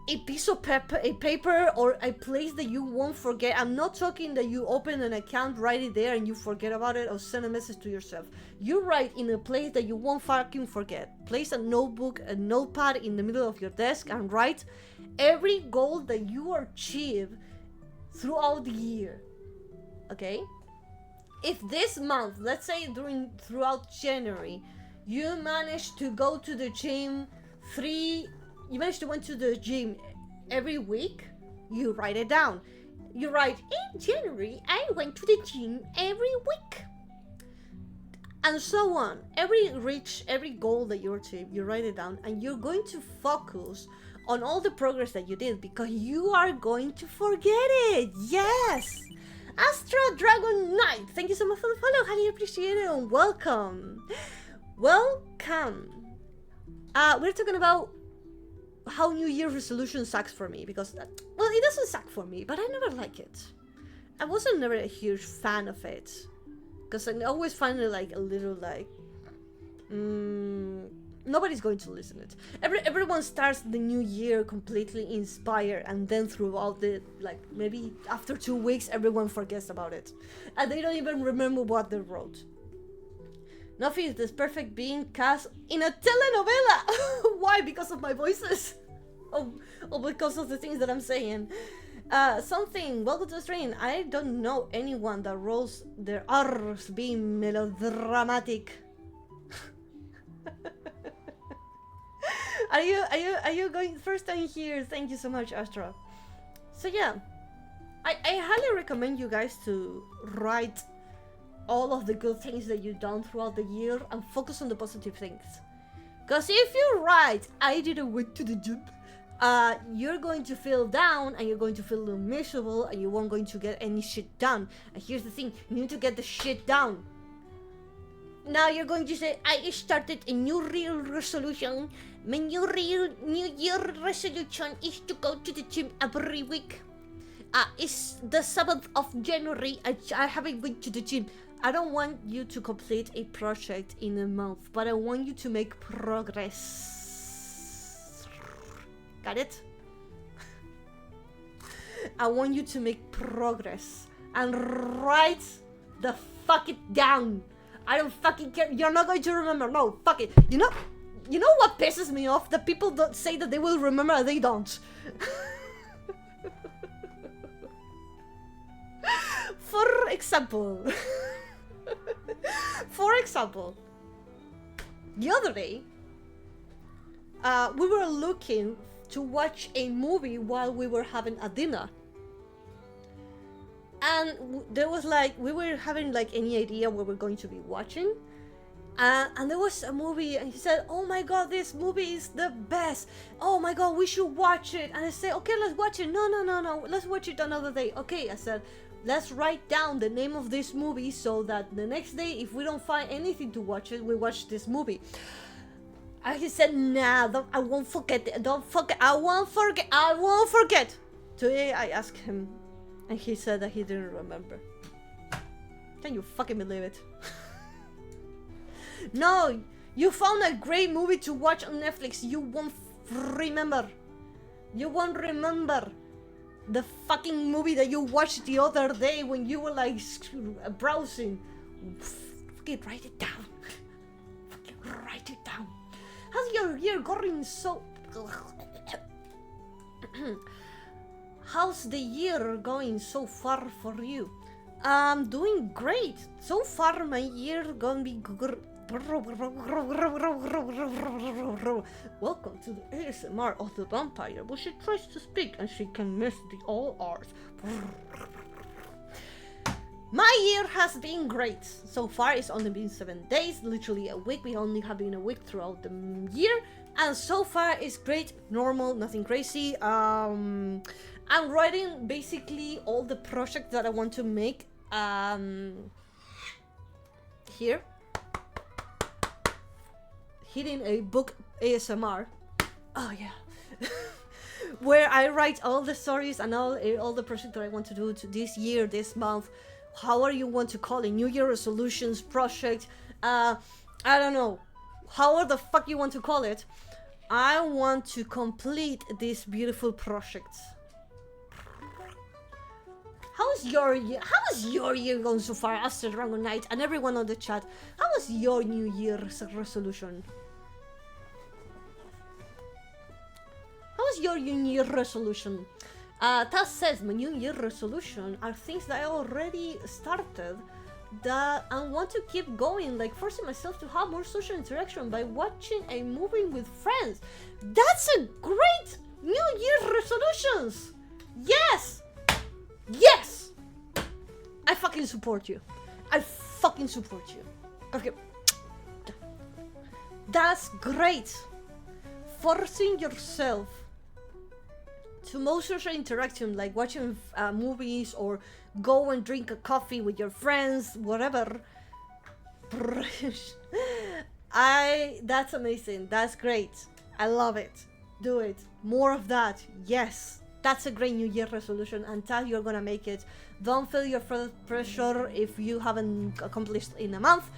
a piece of paper or a place that you won't forget. I'm not talking that you open an account, write it there, and you forget about it, or send a message to yourself. You write in a place that you won't fucking forget. Place a notebook, a notepad in the middle of your desk, and write every goal that you achieve throughout the year. Okay? If this month, let's say throughout January, you managed to go to the gym you managed to went to the gym every week, you write it down. You write, in January, I went to the gym every week. And so on. Every goal that you achieve, you write it down, and you're going to focus on all the progress that you did, because you are going to forget it. Yes! Astro Dragon Knight, thank you so much for the follow. Highly appreciate it, and welcome. Welcome. We're talking about how New Year's resolution sucks for me, because well, it doesn't suck for me, but I never like it. I wasn't never a huge fan of it, because I always find it like a little like nobody's going to listen to it. Everyone starts the new year completely inspired, and then throughout the like maybe after 2 weeks everyone forgets about it, and they don't even remember what they wrote. Nothing is this perfect being cast in a telenovela. Why? Because of my voices? Or because of the things that I'm saying? Welcome to the stream. I don't know anyone that rolls their R's being melodramatic. Are you going first time here? Thank you so much, Astra. So yeah, I highly recommend you guys to write all of the good things that you've done throughout the year and focus on the positive things. Because if you write, I didn't went to the gym, you're going to feel down, and you're going to feel miserable, and you won't going to get any shit done. And here's the thing, you need to get the shit done. Now you're going to say, I started a new real resolution. My new year resolution is to go to the gym every week. It's the 7th of January, I haven't went to the gym. I don't want you to complete a project in a month, but I want you to make progress. Got it? I want you to make progress and write the fuck it down. I don't fucking care. You're not going to remember. No, fuck it. You know what pisses me off? That people don't say that they will remember and they don't. For example, the other day, we were looking to watch a movie while we were having a dinner. And there was like, we were having like any idea what we're going to be watching. And there was a movie, and he said, oh my god, this movie is the best. Oh my god, we should watch it. And I said, okay, let's watch it. No, let's watch it another day. Okay, I said, let's write down the name of this movie so that the next day, if we don't find anything to watch it, we watch this movie. And he said, nah, I won't forget it. I won't forget. Today I asked him, and he said that he didn't remember. Can you fucking believe it? No, you found a great movie to watch on Netflix. You won't remember. You won't remember the fucking movie that you watched the other day when you were like browsing. Fucking write it down. Fucking write it down. How's your year going so... How's the year going so far for you? I'm doing great. So far my year gonna be good. Welcome to the ASMR of the vampire, where she tries to speak and she can miss the all R's. My year has been great. So far it's only been 7 days, literally a week. We only have been a week throughout the year, and so far it's great, normal, nothing crazy. I'm writing basically all the projects that I want to make here. Hitting a book ASMR. Oh yeah. Where I write all the stories and all the projects that I want to do to this year, this month, however you want to call it, New Year resolutions, project, I don't know, however the fuck you want to call it. I want to complete this beautiful project. How's your year going so far, Astrid Dragon Knight, and everyone on the chat? How was your New Year's resolution? How's your New Year resolution? Taz says, my New Year resolution are things that I already started that I want to keep going, like forcing myself to have more social interaction by watching a movie with friends. That's a great New Year resolutions! Yes! Yes! I fucking support you. I fucking support you. Okay. That's great. Forcing yourself to more social interaction, like watching movies or go and drink a coffee with your friends, whatever. That's amazing. That's great. I love it. Do it. More of that. Yes. That's a great New Year resolution, and tell you're gonna make it. Don't feel your pressure if you haven't accomplished in a month.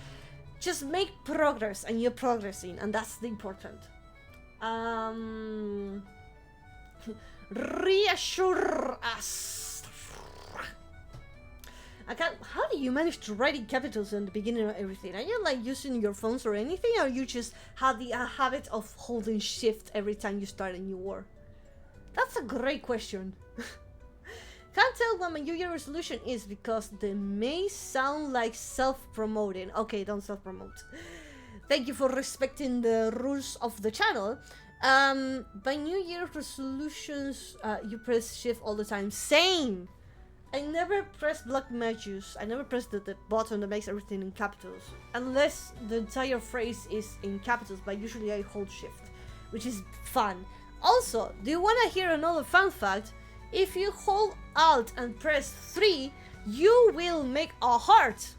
Just make progress, and you're progressing, and that's the important. Reassure us. I can't. How do you manage to write in capitals in the beginning of everything? Are you like using your phones or anything, or you just have the habit of holding shift every time you start a new word? That's a great question. Can't tell what my New Year resolution is because they may sound like self-promoting. Okay, don't self-promote. Thank you for respecting the rules of the channel. By New Year resolutions, you press shift all the time. Same! I never press black magic. I never press the button that makes everything in capitals. Unless the entire phrase is in capitals, but usually I hold shift, which is fun. Also, do you want to hear another fun fact? If you hold Alt and press 3, you will make a heart.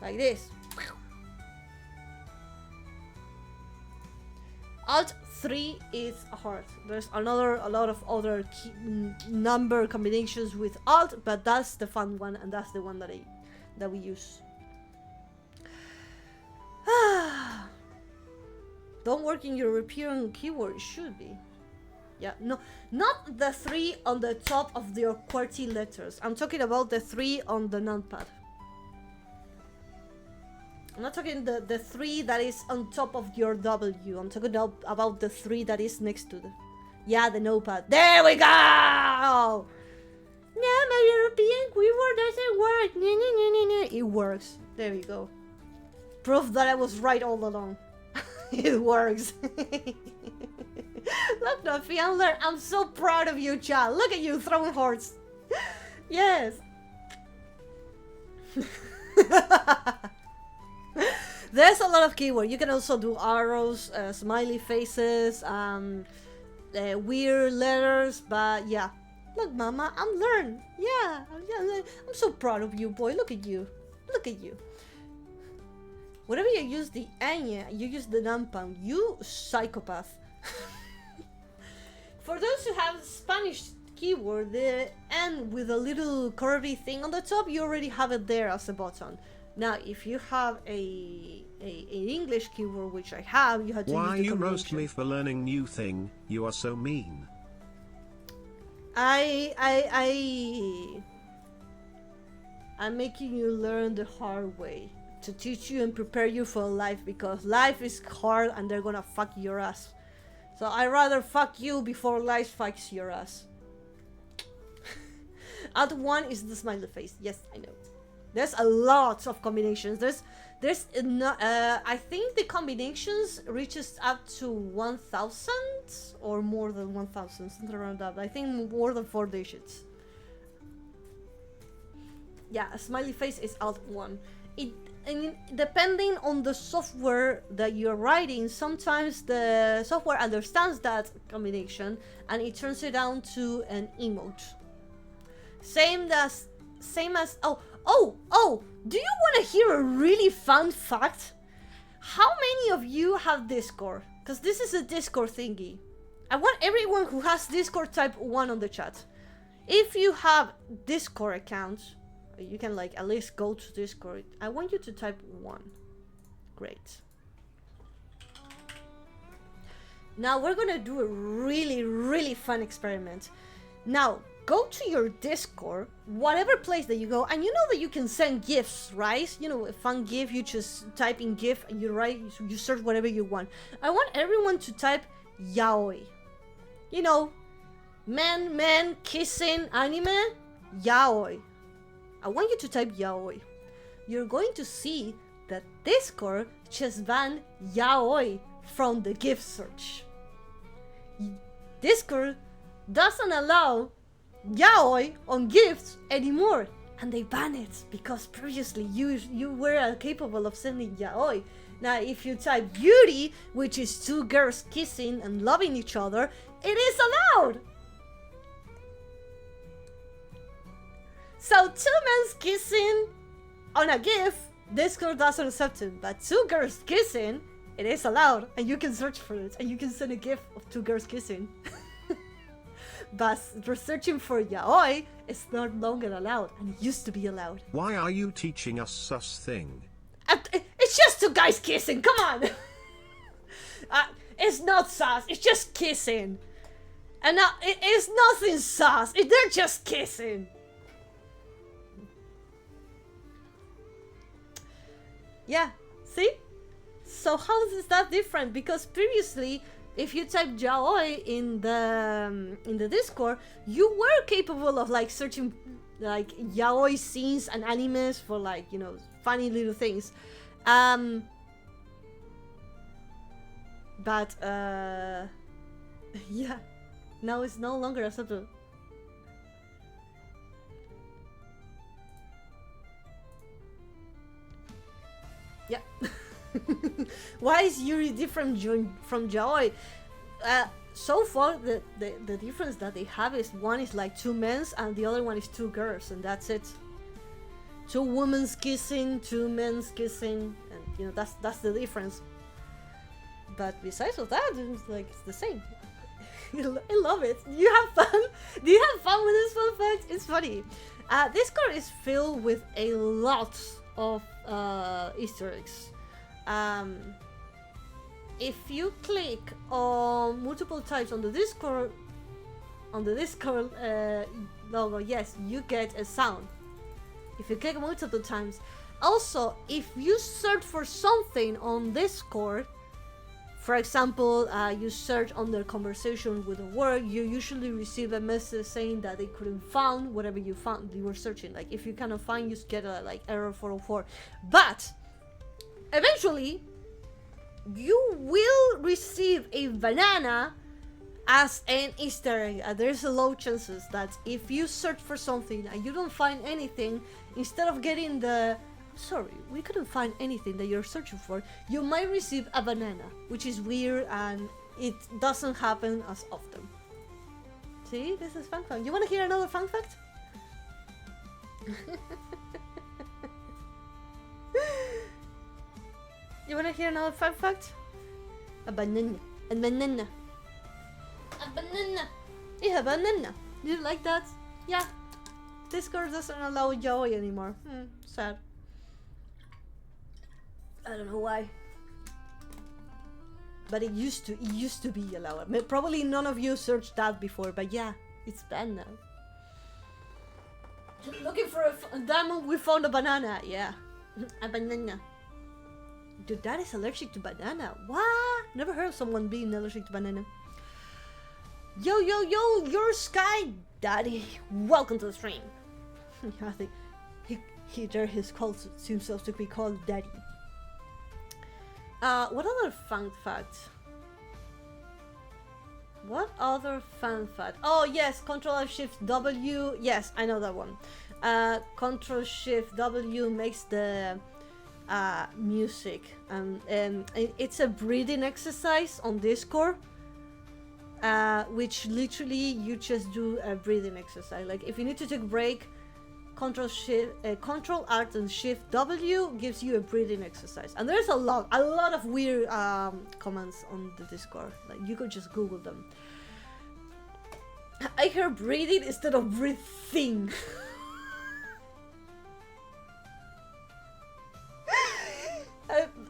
Like this. Alt 3 is a heart. There's a lot of other number combinations with Alt, but that's the fun one, and that's the one that we use. Don't work in European keyboard, it should be. Yeah, no, not the 3 on the top of your QWERTY letters. I'm talking about the 3 on the numpad. I'm not talking the 3 that is on top of your W. I'm talking about the 3 that is next to the... Yeah, the notepad. There we go! No, my European keyboard doesn't work. It works. There you go. Proof that I was right all along. It works. Look, Nuffy, I'm so proud of you, chat. Look at you throwing hearts. Yes. There's a lot of keyword. You can also do arrows, smiley faces, weird letters, but yeah. Look, Mama, I'm learned. Yeah, I'm so proud of you, boy. Look at you. Look at you. Whenever you use the ñ, you use the numpang. You psychopath. For those who have Spanish keyword, the N with a little curvy thing on the top, you already have it there as a button. Now, if you have a English keyword, which I have, you have to use the Why you roast combination. me for learning new thing? You are so mean. I'm making you learn the hard way to teach you and prepare you for life, because life is hard and they're gonna fuck your ass. So I rather fuck you before life fucks your ass. At one is the smiley face. Yes, I know. There's a lot of combinations. I think the combinations reaches up to 1,000 or more than 1,000, something around that. I think more than 4 digits. Yeah, a smiley face is alt one. Depending on the software that you're writing, sometimes the software understands that combination and it turns it down to an emote. Same as do you want to hear a really fun fact? How many of you have Discord? Because this is a Discord thingy. I want everyone who has Discord type 1 on the chat. If you have Discord accounts, you can like at least go to Discord. I want you to type 1. Great. Now we're gonna do a really fun experiment. Now go to your Discord, whatever place that you go, and you know that you can send GIFs, right? You know, a fun GIF, you just type in GIF and you search whatever you want. I want everyone to type yaoi. You know, men kissing anime, yaoi. I want you to type yaoi. You're going to see that Discord just banned yaoi from the GIF search. Discord doesn't allow yaoi on GIFs anymore, and they ban it because previously you were capable of sending yaoi. Now if you type beauty, which is 2 girls kissing and loving each other, it is allowed. So 2 men kissing on a GIF, Discord doesn't accept it, but 2 girls kissing, it is allowed, and you can search for it, and you can send a GIF of 2 girls kissing. But researching for yaoi is no longer allowed, and it used to be allowed. Why are you teaching us sus thing? It's just 2 guys kissing, come on! It's not sus, it's just kissing. And now, it's nothing sus, they're just kissing. Yeah, see? So how is that different? Because previously, if you type yaoi in the Discord, you were capable of like searching like yaoi scenes and animes for like, you know, funny little things. But yeah, now it's no longer acceptable. Yeah. Why is Yuri different from yaoi? So far, the difference that they have is one is like 2 men's and the other one is 2 girls, and that's it. 2 women's kissing, 2 men's kissing, and you know that's the difference. But besides of that, it's like it's the same. I love it. You have fun? Do you have fun with this fun fact? It's funny. Discord is filled with a lot of Easter eggs. If you click on multiple times on the Discord logo, yes, you get a sound. If you click multiple times. Also, if you search for something on Discord, for example, you search under conversation with a word, you usually receive a message saying that they couldn't find whatever you were searching. Like if you cannot find, you get a like error 404. But eventually, you will receive a banana as an Easter egg. There's a low chances that if you search for something and you don't find anything, instead of getting the sorry, we couldn't find anything that you're searching for, you might receive a banana, which is weird and it doesn't happen as often. See, this is fun fact. You want to hear another fun fact? You want to hear another fun fact? A banana. A banana. A banana. Yeah, a banana. You like that? Yeah. Discord doesn't allow yaoi anymore. Sad. I don't know why. But it used to be allowed. Probably none of you searched that before, but yeah, it's banned now. Looking for a diamond, we found a banana. Yeah, a banana. Dude, that is allergic to banana. What? Never heard of someone being allergic to banana. Yo, yo, yo, your Sky Daddy. Welcome to the stream. I think he dare calls himself to be called Daddy. What other fun fact? What other fun fact? Oh yes, Control-Shift-W. Yes, I know that one. Control-Shift-W makes the music, and it's a breathing exercise on Discord. Which literally you just do a breathing exercise. Like if you need to take a break, Control Alt and Shift W gives you a breathing exercise. And there's a lot of weird commands on the Discord. Like you could just Google them. I hear breathing instead of breathing.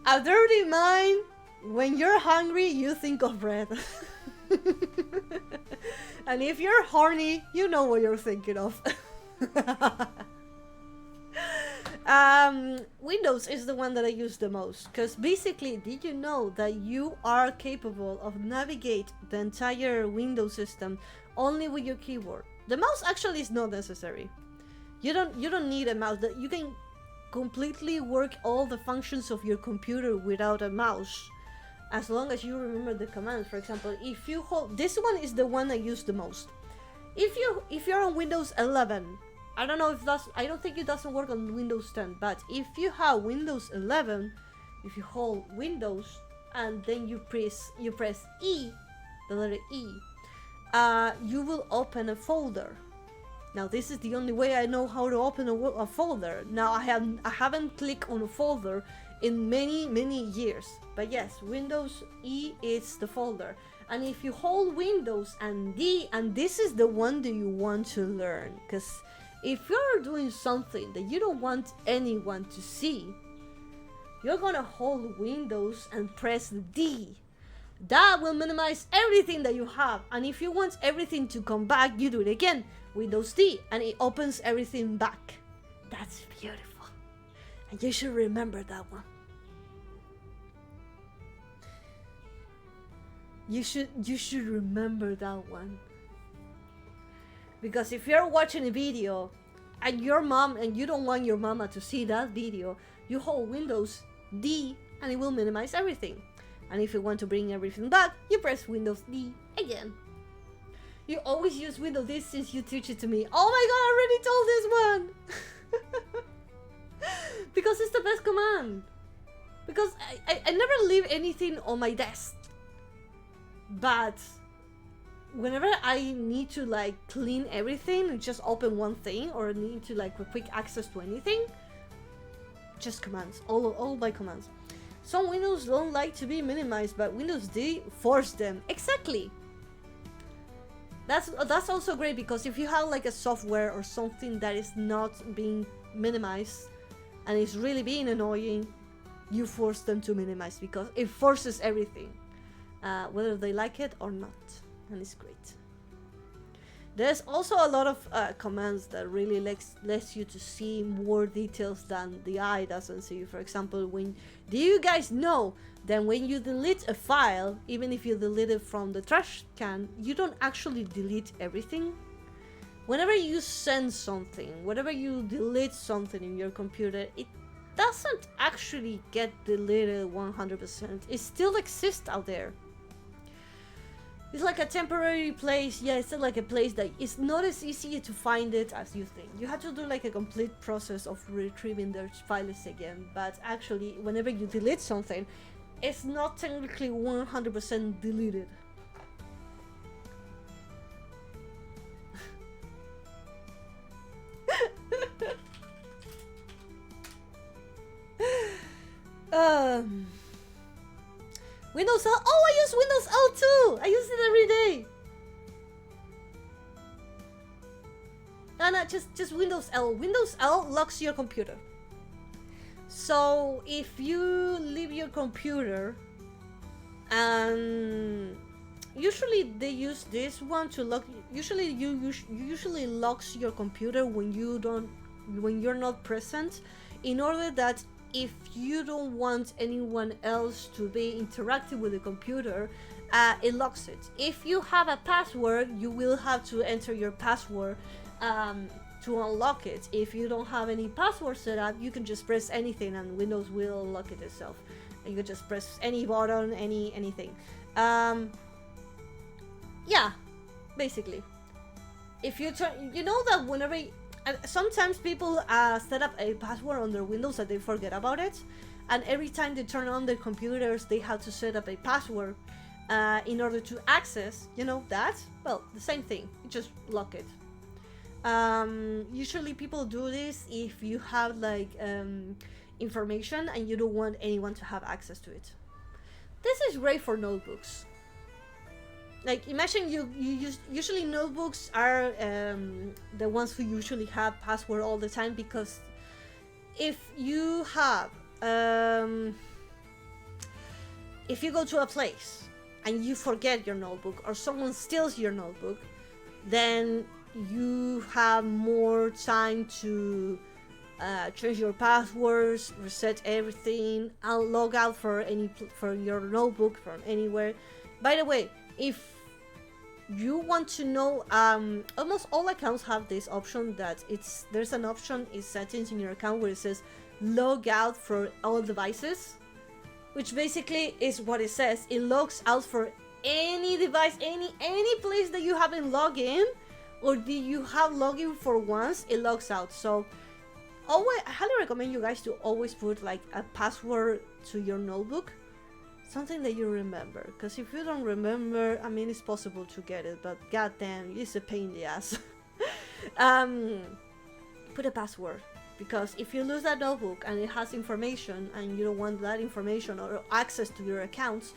A dirty mind. When you're hungry, you think of bread. And if you're horny, you know what you're thinking of. Windows is the one that I use the most, because basically, did you know that you are capable of navigate the entire Windows system only with your keyboard? The mouse actually is not necessary. You don't need a mouse. That you can completely work all the functions of your computer without a mouse, as long as you remember the commands. For example, if you hold, this one is the one I use the most. If you're on Windows 11, I don't know if I don't think it doesn't work on Windows 10, but if you have Windows 11, if you hold Windows and then you press E, the letter E, you will open a folder. Now this is the only way I know how to open a folder. Now I haven't clicked on a folder in many years, but yes, Windows E is the folder. And if you hold Windows and D, and this is the one that you want to learn, because if you're doing something that you don't want anyone to see, you're gonna hold Windows and press D. That will minimize everything that you have. And if you want everything to come back, you do it again, Windows D, and it opens everything back. That's beautiful. And you should remember that one. You should remember that one. Because if you're watching a video and your mom, and you don't want your mama to see that video, you hold Windows D and it will minimize everything. And if you want to bring everything back, you press Windows D again. You always use Windows D since you teach it to me. Oh my god, I already told this one! Because it's the best command. Because I never leave anything on my desk. But whenever I need to like clean everything, just open one thing, or need to like quick access to anything, just commands, all by commands. Some Windows don't like to be minimized, but Windows D force them. Exactly. That's also great, because if you have like a software or something that is not being minimized and it's really being annoying, you force them to minimize, because it forces everything. Whether they like it or not, and it's great. There's also a lot of commands that really lets you to see more details than the eye doesn't see. For example, do you guys know that when you delete a file, even if you delete it from the trash can, you don't actually delete everything? Whenever you send something, whenever you delete something in your computer, it doesn't actually get deleted 100%. It still exists out there. It's like a temporary place. Yeah, it's like a place that it's not as easy to find it as you think. You have to do like a complete process of retrieving the files again. But actually, whenever you delete something, it's not technically 100% deleted. Windows L. Oh, I use Windows L too. I use it every day. No, just Windows L. Windows L locks your computer. So if you leave your computer, and usually they use this one to lock. Usually usually locks your computer when you're not present, in order that if you don't want anyone else to be interacting with the computer, it locks it. If you have a password, you will have to enter your password to unlock it. If you don't have any password set up, you can just press anything and Windows will lock it itself. And you can just press any button, anything. Yeah, basically. If you turn, you know that whenever sometimes people set up a password on their Windows and they forget about it, and every time they turn on their computers, they have to set up a password in order to access. You know that? Well, the same thing. You just lock it. Usually people do this if you have like information and you don't want anyone to have access to it. This is great for notebooks. Like, imagine usually notebooks are the ones who usually have password all the time, because if you have if you go to a place and you forget your notebook, or someone steals your notebook, then you have more time to change your passwords, reset everything, and log out for your notebook from anywhere. By the way, if you want to know, almost all accounts have this option that there's an option in settings in your account where it says log out for all devices, which basically is what it says. It logs out for any device, any place that you haven't logged in, or did you have login for once, it logs out. So always, I highly recommend you guys to always put like a password to your notebook. Something that you remember, because if you don't remember, I mean, it's possible to get it, but goddamn, it's a pain in the ass. Put a password, because if you lose that notebook and it has information and you don't want that information or access to your accounts,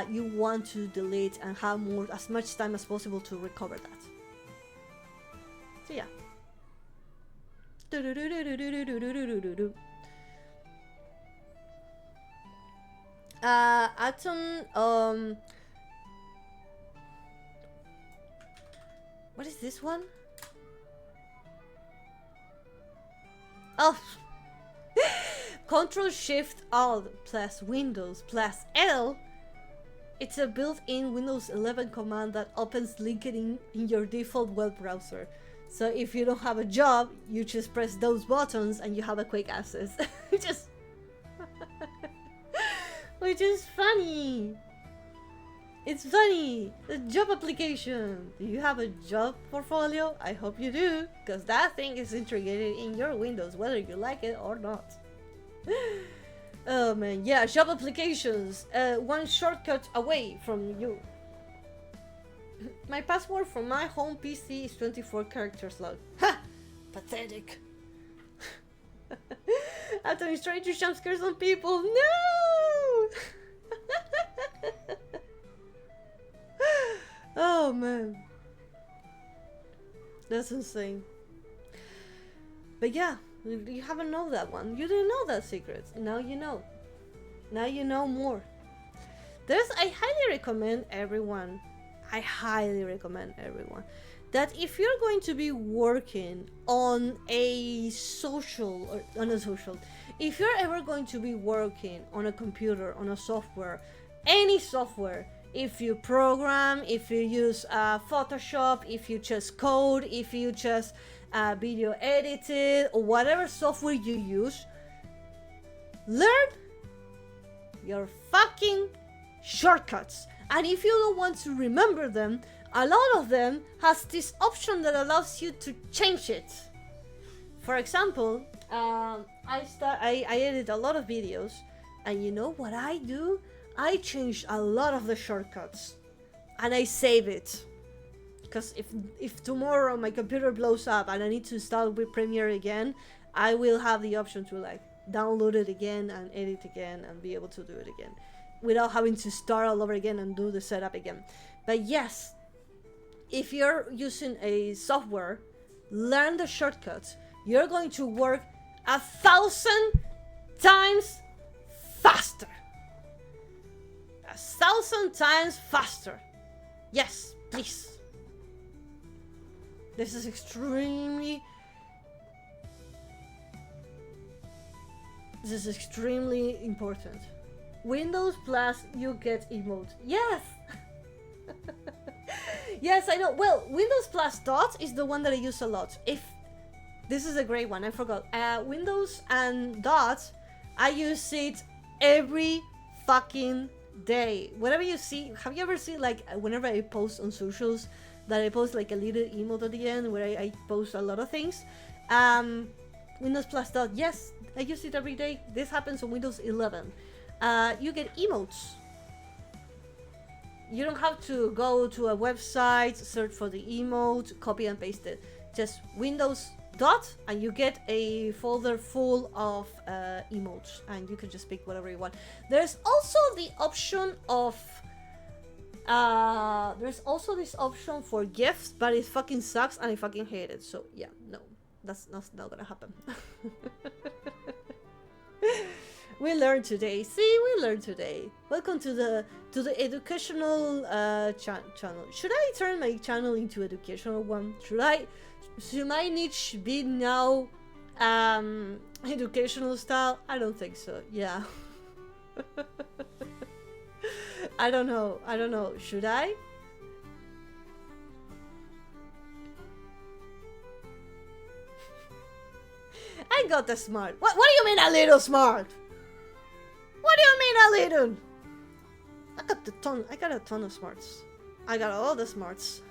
you want to delete and have as much time as possible to recover that. So yeah. Atom, what is this one? Oh, Control Shift Alt plus Windows plus L. It's a built-in Windows 11 command that opens LinkedIn in your default web browser. So if you don't have a job, you just press those buttons and you have a quick access. Just which is funny. It's funny. The job application. Do you have a job portfolio? I hope you do, because that thing is integrated in your Windows, whether you like it or not. Oh man, yeah, job applications. One shortcut away from you. My password for my home PC is 24 characters long. Ha! Pathetic. After he's trying to jump scare some people. No! Oh man. That's insane. But yeah, you haven't known that one. You didn't know that secret. Now you know. Now you know more. I highly recommend everyone. I highly recommend everyone that if you're going to be working on a social, if you're ever going to be working on a computer, on a software, any software, if you program, if you use Photoshop, if you just code, if you just video edited, or whatever software you use, learn your fucking shortcuts. And if you don't want to remember them, a lot of them has this option that allows you to change it. For example, I edit a lot of videos, and you know what I do? I change a lot of the shortcuts, and I save it. Because if tomorrow my computer blows up and I need to install with Premiere again, I will have the option to like download it again and edit again and be able to do it again without having to start all over again and do the setup again. But yes, if you're using a software, learn the shortcuts. You're going to work 1,000 times faster. 1,000 times faster. Yes, please. This is extremely important. Windows Plus, you get emotes. Yes! Yes, I know. Well, Windows Plus Dots is the one that I use a lot. This is a great one, I forgot. Windows and Dots, I use it every fucking day. Whatever you see, have you ever seen, like, whenever I post on socials, that I post like a little emote at the end where I post a lot of things? Windows Plus Dot, yes, I use it every day. This happens on Windows 11. You get emotes. You don't have to go to a website, search for the emote, copy and paste it. Just Windows Dot, and you get a folder full of emotes, and you can just pick whatever you want. There's also the option of there's also this option for gifts, but it fucking sucks and I fucking hate it. So yeah, no, that's not gonna happen. We learned today. See, we learned today. Welcome to the educational channel. Should I turn my channel into educational one? Should my niche be now educational style? I don't think so. Yeah. I don't know. Should I? I got the smart. What do you mean a little smart? What do you mean a little? I got a ton of smarts. I got all the smarts.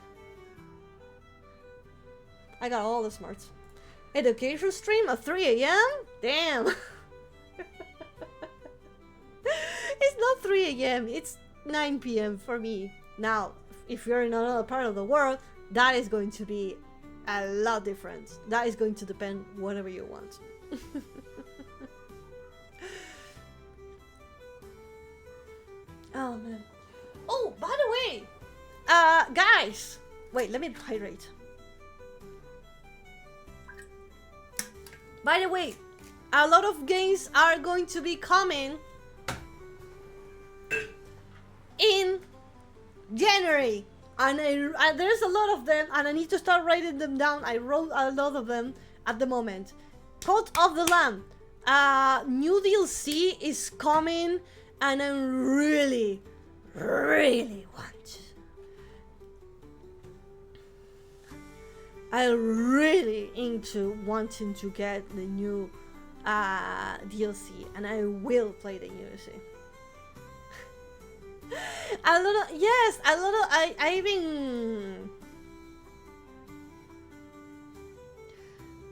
Education stream at 3 a.m? Damn. It's not 3 a.m. It's 9 p.m. for me. Now, if you're in another part of the world, that is going to be a lot different. That is going to depend whatever you want. Oh man. Oh, by the way, guys, wait, let me hydrate. By the way, a lot of games are going to be coming in January, and there's a lot of them, and I need to start writing them down. I wrote a lot of them at the moment. Cult of the Lamb, new DLC is coming, and I really want. I'm really into wanting to get the new DLC, and I will play the DLC.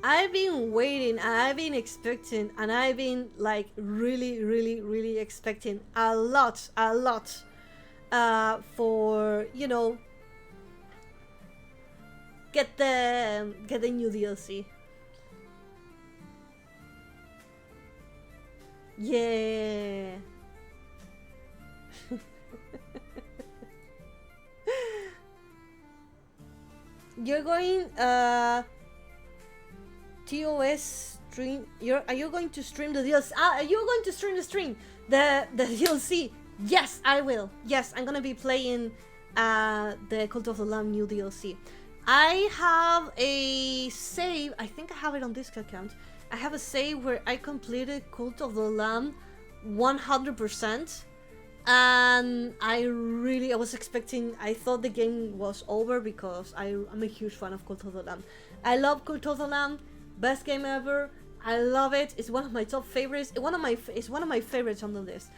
I've been waiting, and I've been expecting, and I've been like really expecting a lot for, you know, get the new DLC. Yeah. You're going TOS stream. Are you going to stream the DLC? Are you going to stream the DLC? Yes, I will. Yes, I'm gonna be playing the Cult of the Lamb new DLC. I have a save. I think I have it on this account. I have a save where I completed Cult of the Lamb 100%. And I was expecting, I thought the game was over because I'm a huge fan of Cult of the Lamb. I love Cult of the Lamb, best game ever. I love it. It's one of my top favorites. It's one of my favorites on the list.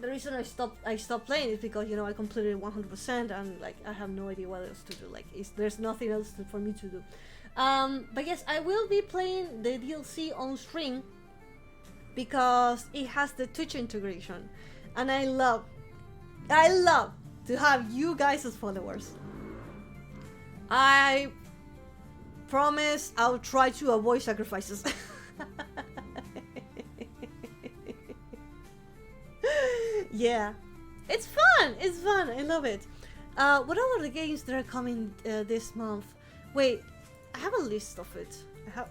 the reason I stopped playing is because, you know, I completed 100% and like I have no idea what else to do. Like there's nothing else for me to do. But yes, I will be playing the DLC on stream because it has the Twitch integration, and I love to have you guys as followers. I promise I'll try to avoid sacrifices. Yeah, it's fun. It's fun. I love it. What are the games that are coming this month? Wait, I have a list of it.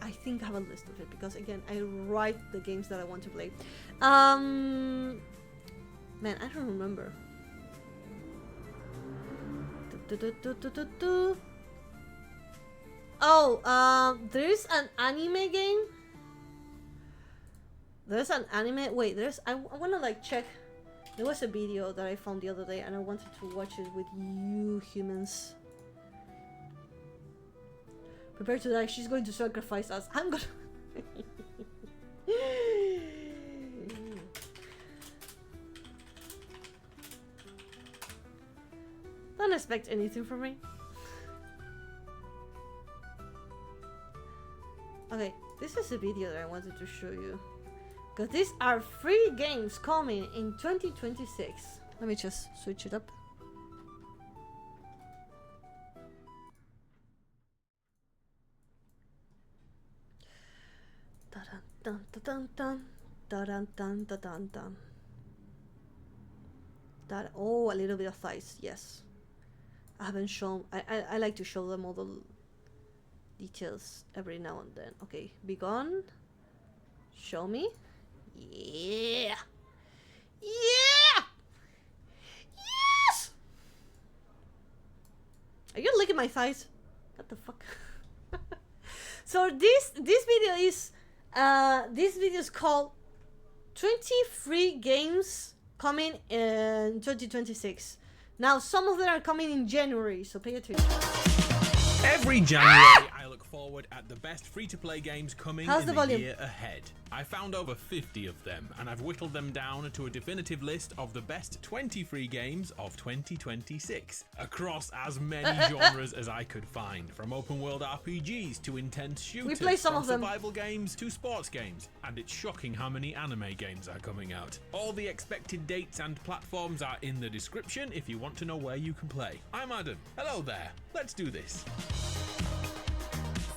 I think I have a list of it because again, I write the games that I want to play. Man, I don't remember. Oh, there's an anime game. There's an anime. Wait, I wanna like check. There was a video that I found the other day, and I wanted to watch it with you humans. Prepare to die. She's going to sacrifice us. I'm gonna. Don't expect anything from me. Okay, this is a video that I wanted to show you. Because these are free games coming in 2026. Let me just switch it up. Dun dun dun dun dun dun dun dun. That, oh, a little bit of thighs, yes. I haven't shown. I like to show them all the details every now and then. Okay, be gone. Show me. Yeah. Yeah. Yes. Are you licking my thighs? What the fuck? So this video is called 20 free games coming in 2026. Now some of them are coming in January, so pay attention. Every January, I look forward at the best free-to-play games coming in the year ahead. I found over 50 of them, and I've whittled them down to a definitive list of the best 20 free games of 2026, across as many genres as I could find, from open-world RPGs to intense shooters, we play some of them. Survival games to sports games, and it's shocking how many anime games are coming out. All the expected dates and platforms are in the description if you want to know where you can play. I'm Adam. Hello there. Let's do this.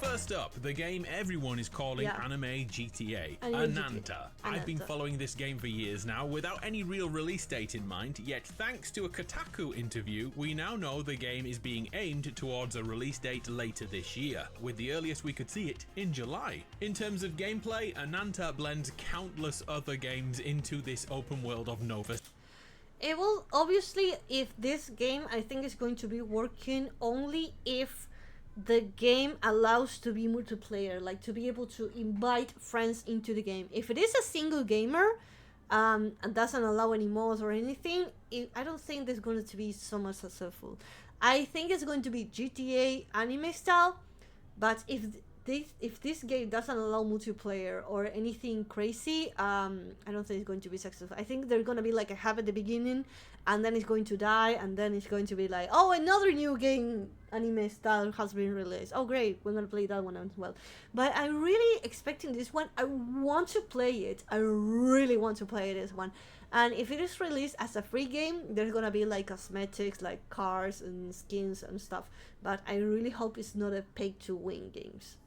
First up, the game everyone is calling Anime GTA, Ananta. I've been following this game for years now without any real release date in mind, yet thanks to a Kotaku interview, we now know the game is being aimed towards a release date later this year, with the earliest we could see it in July. In terms of gameplay, Ananta blends countless other games into this open world of Nova. It will, obviously, if this game, I think is going to be working only if the game allows to be multiplayer, like to be able to invite friends into the game. If it is a single gamer and doesn't allow any mods or anything, I don't think there's going to be so much successful. I think it's going to be GTA anime style, but if this game doesn't allow multiplayer or anything crazy, I don't think it's going to be successful. I think they're going to be like a hub at the beginning, and then it's going to die, and then it's going to be like, oh, another new game anime style has been released. Oh great, we're gonna play that one as well. But I'm really expecting this one. I want to play it. I really want to play this one. And if it is released as a free game, there's gonna be like cosmetics, like cars and skins and stuff. But I really hope it's not a pay-to-win games.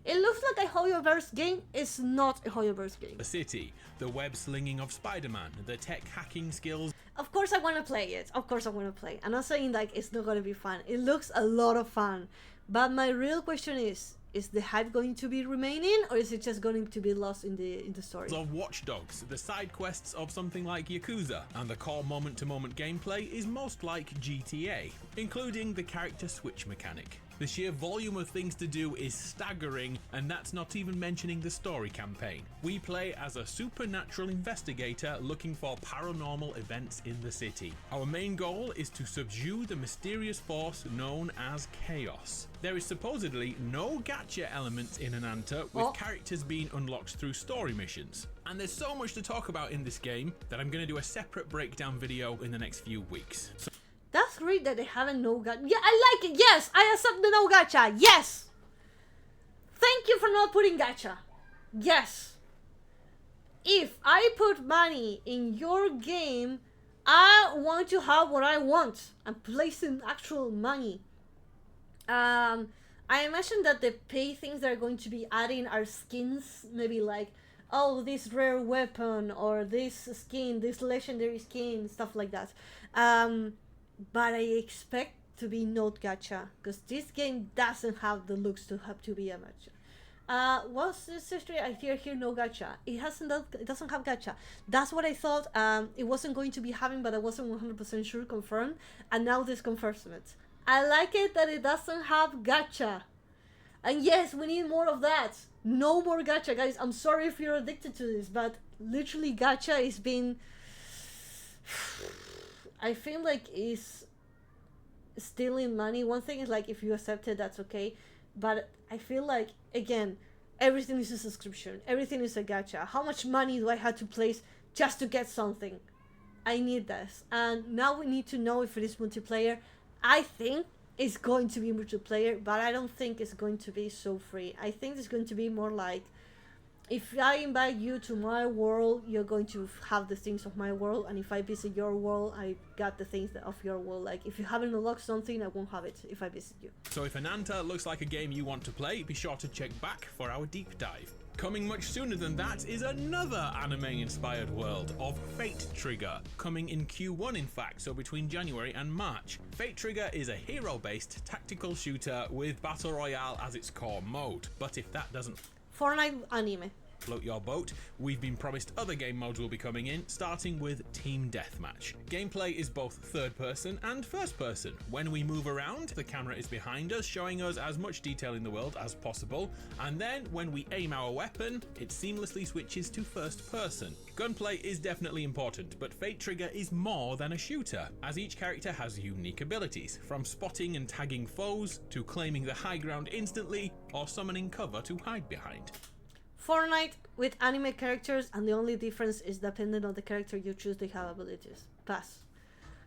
It looks like a Hoyoverse game. It's not a Hoyoverse game. The city, the web slinging of Spider-Man, the tech hacking skills. Of course I want to play it. Of course I want to play. I'm not saying like it's not going to be fun. It looks a lot of fun. But my real question is the hype going to be remaining, or is it just going to be lost in the story? Of Watch Dogs, the side quests of something like Yakuza, and the core moment-to-moment gameplay is most like GTA, including the character switch mechanic. The sheer volume of things to do is staggering, and that's not even mentioning the story campaign. We play as a supernatural investigator looking for paranormal events in the city. Our main goal is to subdue the mysterious force known as Chaos. There is supposedly no gacha elements in Ananta, with characters being unlocked through story missions. And there's so much to talk about in this game that I'm going to do a separate breakdown video in the next few weeks. That's great that they haven't no gacha. Yeah, I like it. Yes, I accept the no gacha. Yes. Thank you for not putting gacha. Yes. If I put money in your game, I want to have what I want. I'm placing actual money. I imagine that the pay things that are going to be adding are skins, maybe like, oh, this rare weapon or this skin, this legendary skin, stuff like that. But I expect to be not gacha, because this game doesn't have the looks to have to be a gacha. What's this history? I hear here no gacha. It doesn't have gacha. That's what I thought it wasn't going to be having, but I wasn't 100% sure confirmed. And now this confirms it. I like it that it doesn't have gacha. And yes, we need more of that. No more gacha, guys. I'm sorry if you're addicted to this, but literally gacha is being... I feel like it's stealing money. One thing is like, if you accept it, that's okay. But I feel like, again, everything is a subscription. Everything is a gacha. How much money do I have to place just to get something? I need this. And now we need to know if it is multiplayer. I think it's going to be multiplayer, but I don't think it's going to be so free. I think it's going to be more like, if I invite you to my world, you're going to have the things of my world, and if I visit your world, I got the things of your world. Like, if you haven't unlocked something, I won't have it if I visit you. So if Ananta looks like a game you want to play, be sure to check back for our deep dive. Coming much sooner than that is another anime-inspired world of Fate Trigger, coming in Q1 in fact, so between January and March. Fate Trigger is a hero-based tactical shooter with Battle Royale as its core mode, but if that doesn't Fortnite anime float your boat, we've been promised other game modes will be coming in, starting with Team Deathmatch. Gameplay is both third person and first person. When we move around, the camera is behind us, showing us as much detail in the world as possible, and then when we aim our weapon, it seamlessly switches to first person. Gunplay is definitely important, but Fate Trigger is more than a shooter, as each character has unique abilities, from spotting and tagging foes, to claiming the high ground instantly, or summoning cover to hide behind. Fortnite with anime characters, and the only difference is depending on the character you choose, they have abilities. Pass.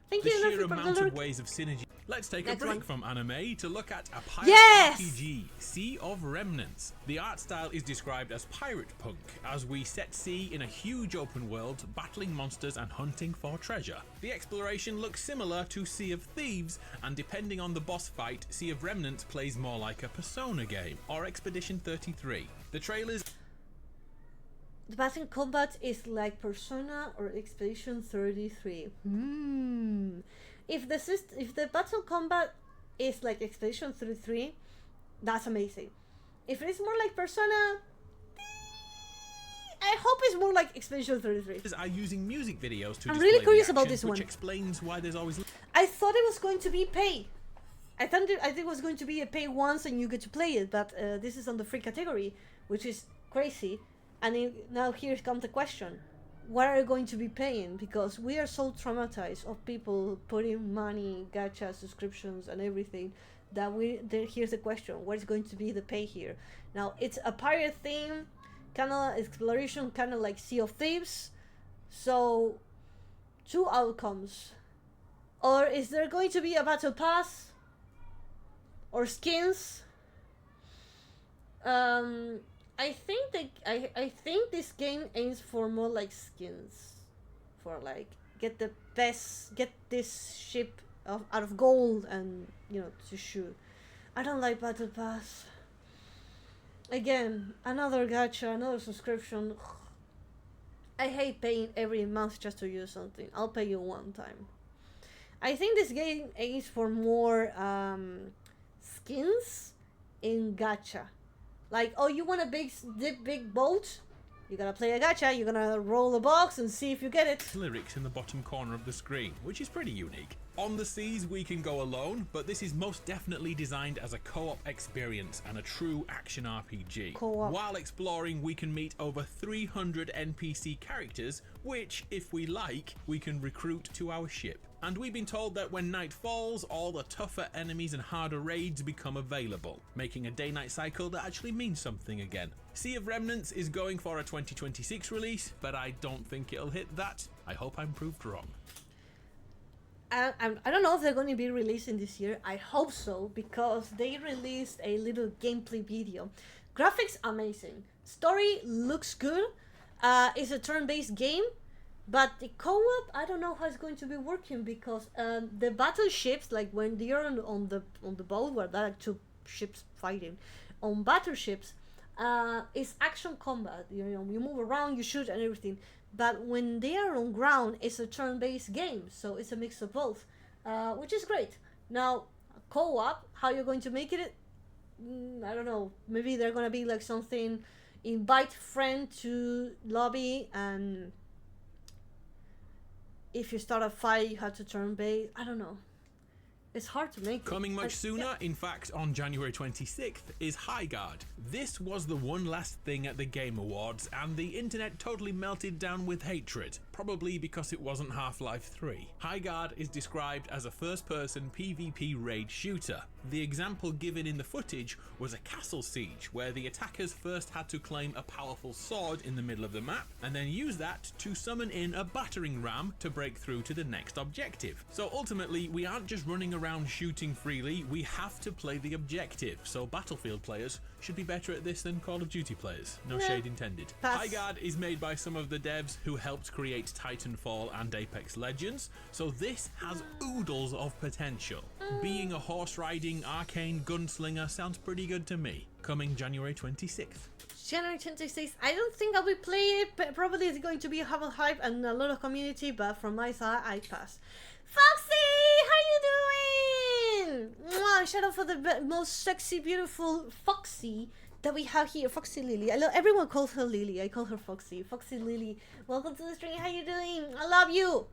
Thank the you. Sheer amount of ways of synergy. Let's take a break from anime to look at a pirate RPG, Sea of Remnants. The art style is described as pirate punk, as we set sea in a huge open world, battling monsters and hunting for treasure. The exploration looks similar to Sea of Thieves, and depending on the boss fight, Sea of Remnants plays more like a Persona game, or Expedition 33. The trailers... The battle combat is like Persona or Expedition 33. If the battle combat is like Expedition 33, that's amazing. If it's more like Persona, I hope it's more like Expedition 33. Are using music videos to I'm really curious about this one. Which explains why there's always... I thought it was going to be pay. I think it was going to be a pay once and you get to play it, but this is on the free category, which is crazy. And now here comes the question. What are you going to be paying? Because we are so traumatized of people putting money, gacha, subscriptions, and everything, that here's the question. What is going to be the pay here? Now, it's a pirate theme, kind of exploration, kind of like Sea of Thieves. So, two outcomes. Or is there going to be a battle pass? Or skins? I think this game aims for more like skins, for like get this ship out of gold and to shoot. I don't like battle pass. Again, another gacha, another subscription. I hate paying every month just to use something. I'll pay you one time. I think this game aims for more skins in gacha. Like, oh, you want a big boat? You gotta play a gacha, you're gonna roll the box and see if you get it. Lyrics in the bottom corner of the screen, which is pretty unique. On the seas we can go alone, but this is most definitely designed as a co-op experience and a true action RPG. While exploring, we can meet over 300 NPC characters, which, if we like, we can recruit to our ship. And we've been told that when night falls, all the tougher enemies and harder raids become available, making a day-night cycle that actually means something again. Sea of Remnants is going for a 2026 release, but I don't think it'll hit that. I hope I'm proved wrong. I don't know if they're going to be releasing this year. I hope so, because they released a little gameplay video. Graphics amazing. Story looks good. It's a turn-based game. But the co-op, I don't know how it's going to be working, because the battleships, like when they're on the boat where there are two ships fighting, on battleships, it's action combat. You know, you move around, you shoot, and everything. But when they are on ground, it's a turn-based game, so it's a mix of both, which is great. Now, co-op, how you're going to make it? I don't know. Maybe they're gonna be like something, invite friend to lobby, and if you start a fight, you have to turn base. I don't know. It's hard to make. Coming much sooner, in fact, on January 26th, is Highguard. This was the one last thing at the Game Awards, and the internet totally melted down with hatred, probably because it wasn't Half-Life 3. Highguard is described as a first-person PvP raid shooter. The example given in the footage was a castle siege, where the attackers first had to claim a powerful sword in the middle of the map, and then use that to summon in a battering ram to break through to the next objective. So ultimately, we aren't just running around shooting freely, we have to play the objective. So Battlefield players should be better at this than Call of Duty players. No shade intended. Highguard is made by some of the devs who helped create Titanfall and Apex Legends, so this has oodles of potential. Being a horse-riding arcane gunslinger sounds pretty good to me. Coming January 26th. January 26th. I don't think I will play it, but probably it's going to be a hype and a lot of community, but from my side, I pass. Foxy, how you doing? Mwah, shout out for the most sexy, beautiful Foxy that we have here, Foxy Lily. I love, everyone calls her Lily. I call her Foxy. Foxy Lily. Welcome to the stream. How you doing? I love you.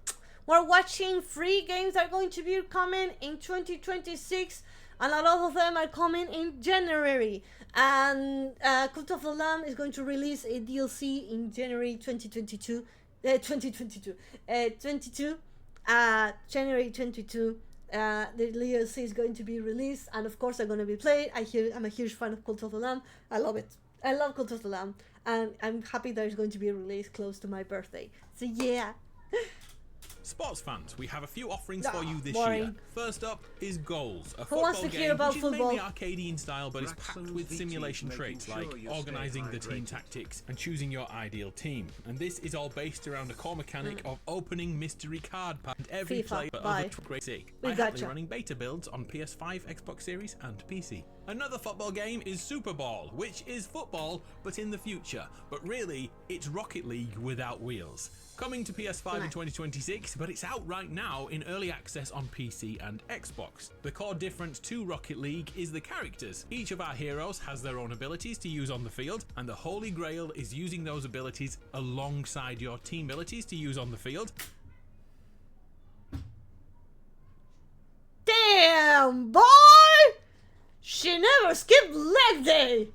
We're watching free games that are going to be coming in 2026, and a lot of them are coming in January. And Cult of the Lamb is going to release a DLC in January 2022. January 22. The DLC is going to be released, and of course I'm going to be playing. I'm a huge fan of Cult of the Lamb. I love it. I love Cult of the Lamb, and I'm happy that it's going to be released close to my birthday. So yeah. Sports fans, we have a few offerings for you this year. First up is Goals, a football wants to game hear about which is mainly arcadey in style, but is packed with simulation traits like organising the team tactics and choosing your ideal team. And this is all based around a core mechanic of opening mystery card packs. And every player over 20 I'm currently running beta builds on PS5, Xbox Series and PC. Another football game is Super Ball, which is football but in the future, but really it's Rocket League without wheels. Coming to PS5 in 2026, but it's out right now in early access on PC and Xbox. The core difference to Rocket League is the characters. Each of our heroes has their own abilities to use on the field, and the holy grail is using those abilities alongside your team abilities to use on the field. Damn, boy! She never skipped leg day!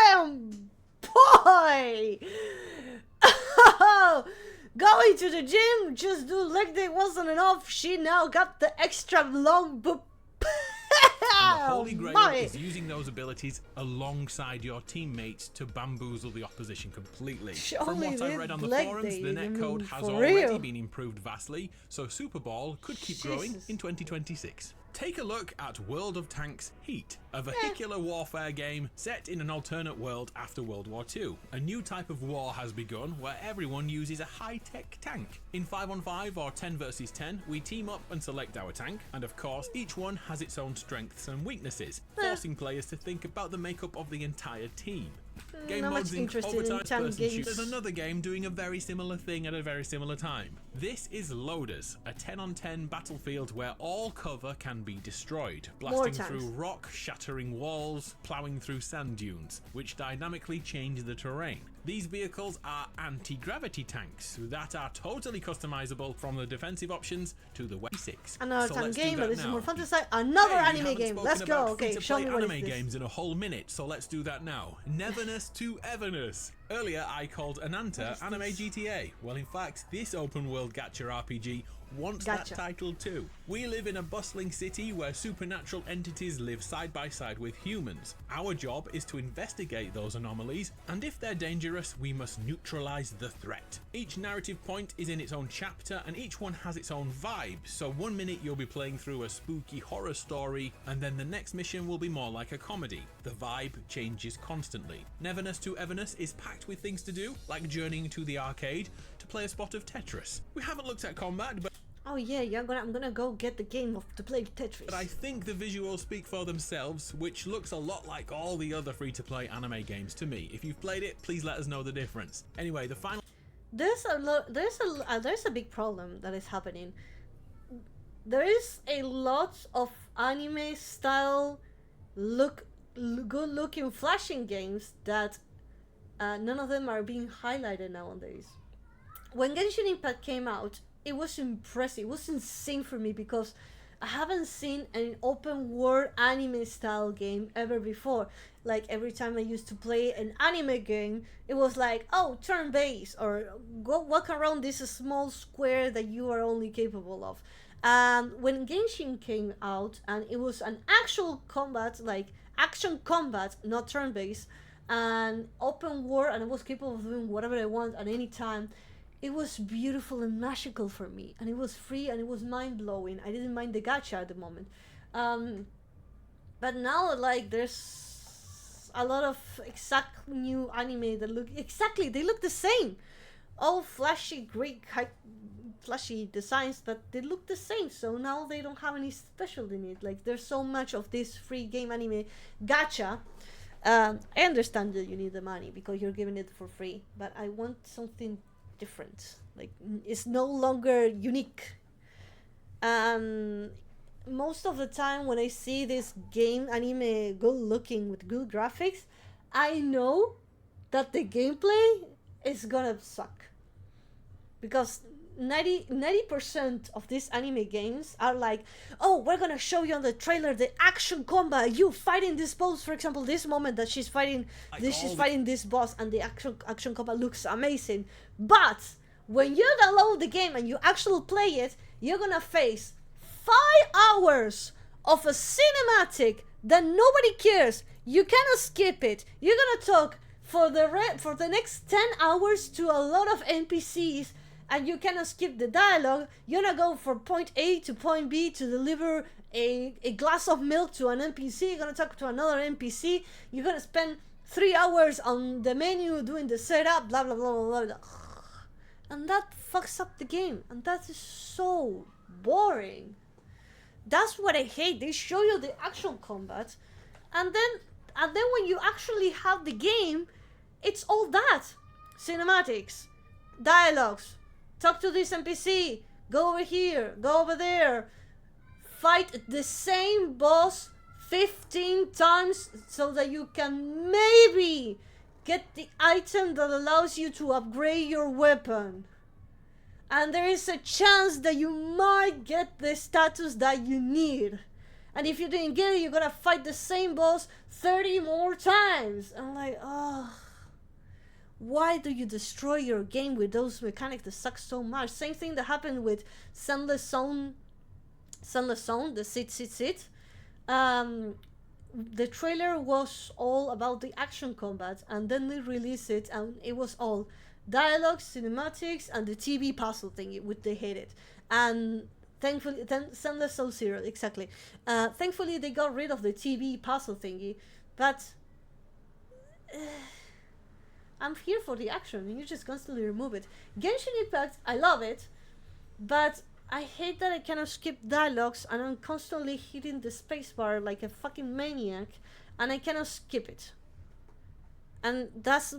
Damn, boy! Going to the gym, just do leg day wasn't enough. She now got the extra long boob. And the holy grail is using those abilities alongside your teammates to bamboozle the opposition completely. From what I've read on the forums, the netcode has already been improved vastly, so Super Bowl could keep growing in 2026. Take a look at World of Tanks Heat, a vehicular warfare game set in an alternate world after World War II. A new type of war has begun where everyone uses a high-tech tank. In 5-on-5 or 10 versus 10, we team up and select our tank, and of course each one has its own strengths and weaknesses, forcing players to think about the makeup of the entire team. Game not modes much interested in overtime person games. There's another game doing a very similar thing at a very similar time. This is Loaders, a 10-on-10 battlefield where all cover can be destroyed, blasting through rock, shattering walls, ploughing through sand dunes, which dynamically change the terrain. These vehicles are anti-gravity tanks that are totally customizable from the defensive options to the basics. Another tank game, but this is more fantasy. Another anime game. Let's go. Okay, show me what anime is this. games in a whole minute, so let's do that now. Neverness to Everness. Earlier I called Ananta Anime GTA. Well, in fact, this open world gacha RPG wants that title too. We live in a bustling city where supernatural entities live side by side with humans. Our job is to investigate those anomalies, and if they're dangerous, we must neutralize the threat. Each narrative point is in its own chapter, and each one has its own vibe. So one minute you'll be playing through a spooky horror story, and then the next mission will be more like a comedy. The vibe changes constantly. Neverness to Everness is packed with things to do, like journeying to the arcade to play a spot of Tetris. We haven't looked at combat, but oh yeah, I'm gonna go get the game to play Tetris. But I think the visuals speak for themselves, which looks a lot like all the other free-to-play anime games to me. If you've played it, please let us know the difference. Anyway, the final. There's a big problem that is happening. There is a lot of anime style good-looking flashing games that none of them are being highlighted nowadays. When Genshin Impact came out, it was impressive. It was insane for me because I haven't seen an open world anime style game ever before. Like every time I used to play an anime game, it was like, oh, turn based, or go walk around this small square that you are only capable of. And when Genshin came out and it was an actual combat, like action combat, not turn based, and open world, and I was capable of doing whatever I want at any time, it was beautiful and magical for me, and it was free and it was mind-blowing. I didn't mind the gacha at the moment, but now like there's a lot of exact new anime that look they look the same, all flashy, great flashy designs, but they look the same. So now they don't have any special in it. Like there's so much of this free game anime gacha. I understand that you need the money because you're giving it for free, but I want something different. Like it's no longer unique. Most of the time when I see this game anime good looking with good graphics, I know that the gameplay is gonna suck, because 90% of these anime games are like, oh, we're gonna show you on the trailer the action combat, you fighting this boss. For example, this moment that she's fighting this boss, and the action combat looks amazing. But when you download the game and you actually play it, you're gonna face 5 hours of a cinematic that nobody cares. You cannot skip it. You're gonna talk for the next 10 hours to a lot of NPCs, and you cannot skip the dialogue. You're gonna go from point A to point B to deliver a glass of milk to an NPC. You're gonna talk to another NPC. You're gonna spend 3 hours on the menu doing the setup, blah blah blah blah blah. And that fucks up the game, and that is so boring. That's what I hate. They show you the actual combat, and then when you actually have the game, it's all that cinematics, dialogues. Talk to this NPC, go over here, go over there, fight the same boss 15 times so that you can maybe get the item that allows you to upgrade your weapon. And there is a chance that you might get the status that you need. And if you didn't get it, you're gonna fight the same boss 30 more times. I'm like, oh, why do you destroy your game with those mechanics that suck so much? Same thing that happened with Sunless Zone, the sit. The trailer was all about the action combat, and then they released it, and it was all dialogue, cinematics, and the TV puzzle thing, which they hated. And thankfully, Sunless Zone Zero, exactly. Thankfully, they got rid of the TV puzzle thingy, but I'm here for the action, and you just constantly remove it. Genshin Impact, I love it, but I hate that I cannot skip dialogues, and I'm constantly hitting the spacebar like a fucking maniac, and I cannot skip it. And this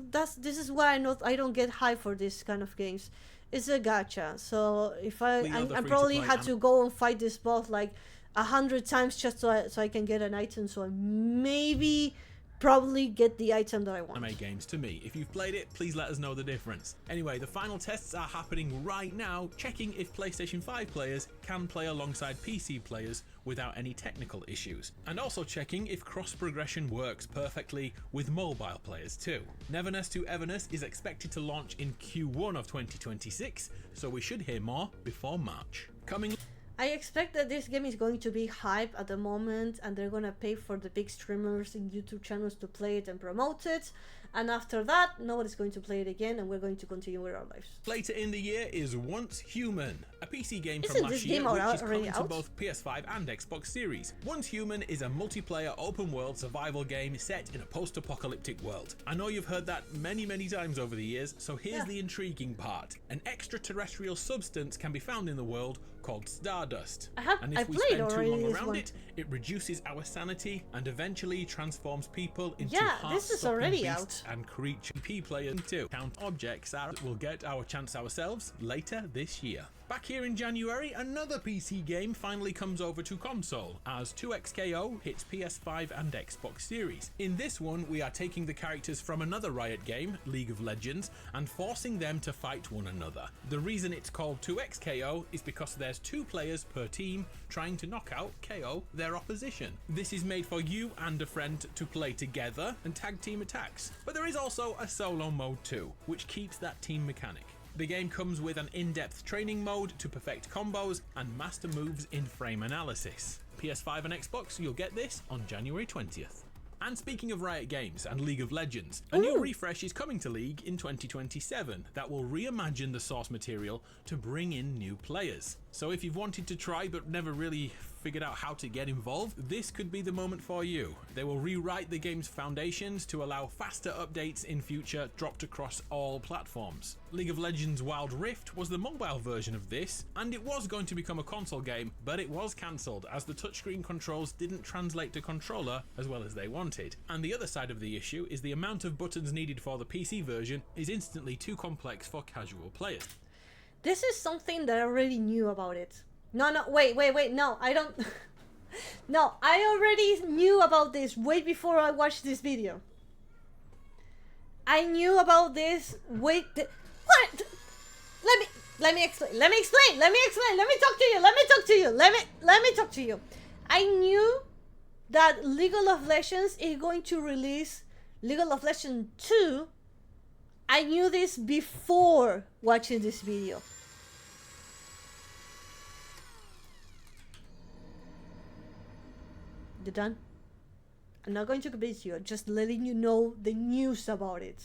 is why I don't get high for this kind of games. It's a gacha, so if I probably had to go and fight this boss like 100 times just so I can get an item, so I maybe probably get the item that I want. Anime games to me. If you've played it, please let us know the difference. Anyway, the final tests are happening right now, checking if PlayStation 5 players can play alongside PC players without any technical issues, and also checking if cross progression works perfectly with mobile players too. Neverness to Everness is expected to launch in Q1 of 2026, so we should hear more before March. Coming. I expect that this game is going to be hype at the moment, and they're gonna pay for the big streamers and YouTube channels to play it and promote it, and after that nobody's going to play it again, and we're going to continue with our lives. Later in the year is Once Human, a PC game from last year which is coming to both PS5 and Xbox Series. Once Human is a multiplayer open world survival game set in a post-apocalyptic world. I know you've heard that many times over the years, so here's the intriguing part. An extraterrestrial substance can be found in the world called Stardust, and if we spend too long around it, it reduces our sanity and eventually transforms people into heart-stopping beasts and creatures. P players too count objects that will get our chance ourselves later this year. Back here in January, another PC game finally comes over to console, as 2XKO hits PS5 and Xbox Series. In this one, we are taking the characters from another Riot game, League of Legends, and forcing them to fight one another. The reason it's called 2XKO is because there's 2 players per team trying to knock out KO their opposition. This is made for you and a friend to play together and tag team attacks, but there is also a solo mode too, which keeps that team mechanic. The game comes with an in-depth training mode to perfect combos and master moves in frame analysis. PS5 and Xbox, you'll get this on January 20th. And speaking of Riot Games and League of Legends, a new refresh is coming to League in 2027 that will reimagine the source material to bring in new players. So if you've wanted to try but never really figured out how to get involved, this could be the moment for you. They will rewrite the game's foundations to allow faster updates in future dropped across all platforms. League of Legends Wild Rift was the mobile version of this, and it was going to become a console game, but it was cancelled as the touchscreen controls didn't translate to controller as well as they wanted. And the other side of the issue is the amount of buttons needed for the PC version is instantly too complex for casual players. This is something that I already knew about it. No, wait, no, I don't... No, I already knew about this way before I watched this video. I knew about this what? Let me explain, let me talk to you. I knew that League of Legends is going to release League of Legends 2. I knew this before watching this video. You done? I'm not going to convince you, I'm just letting you know the news about it.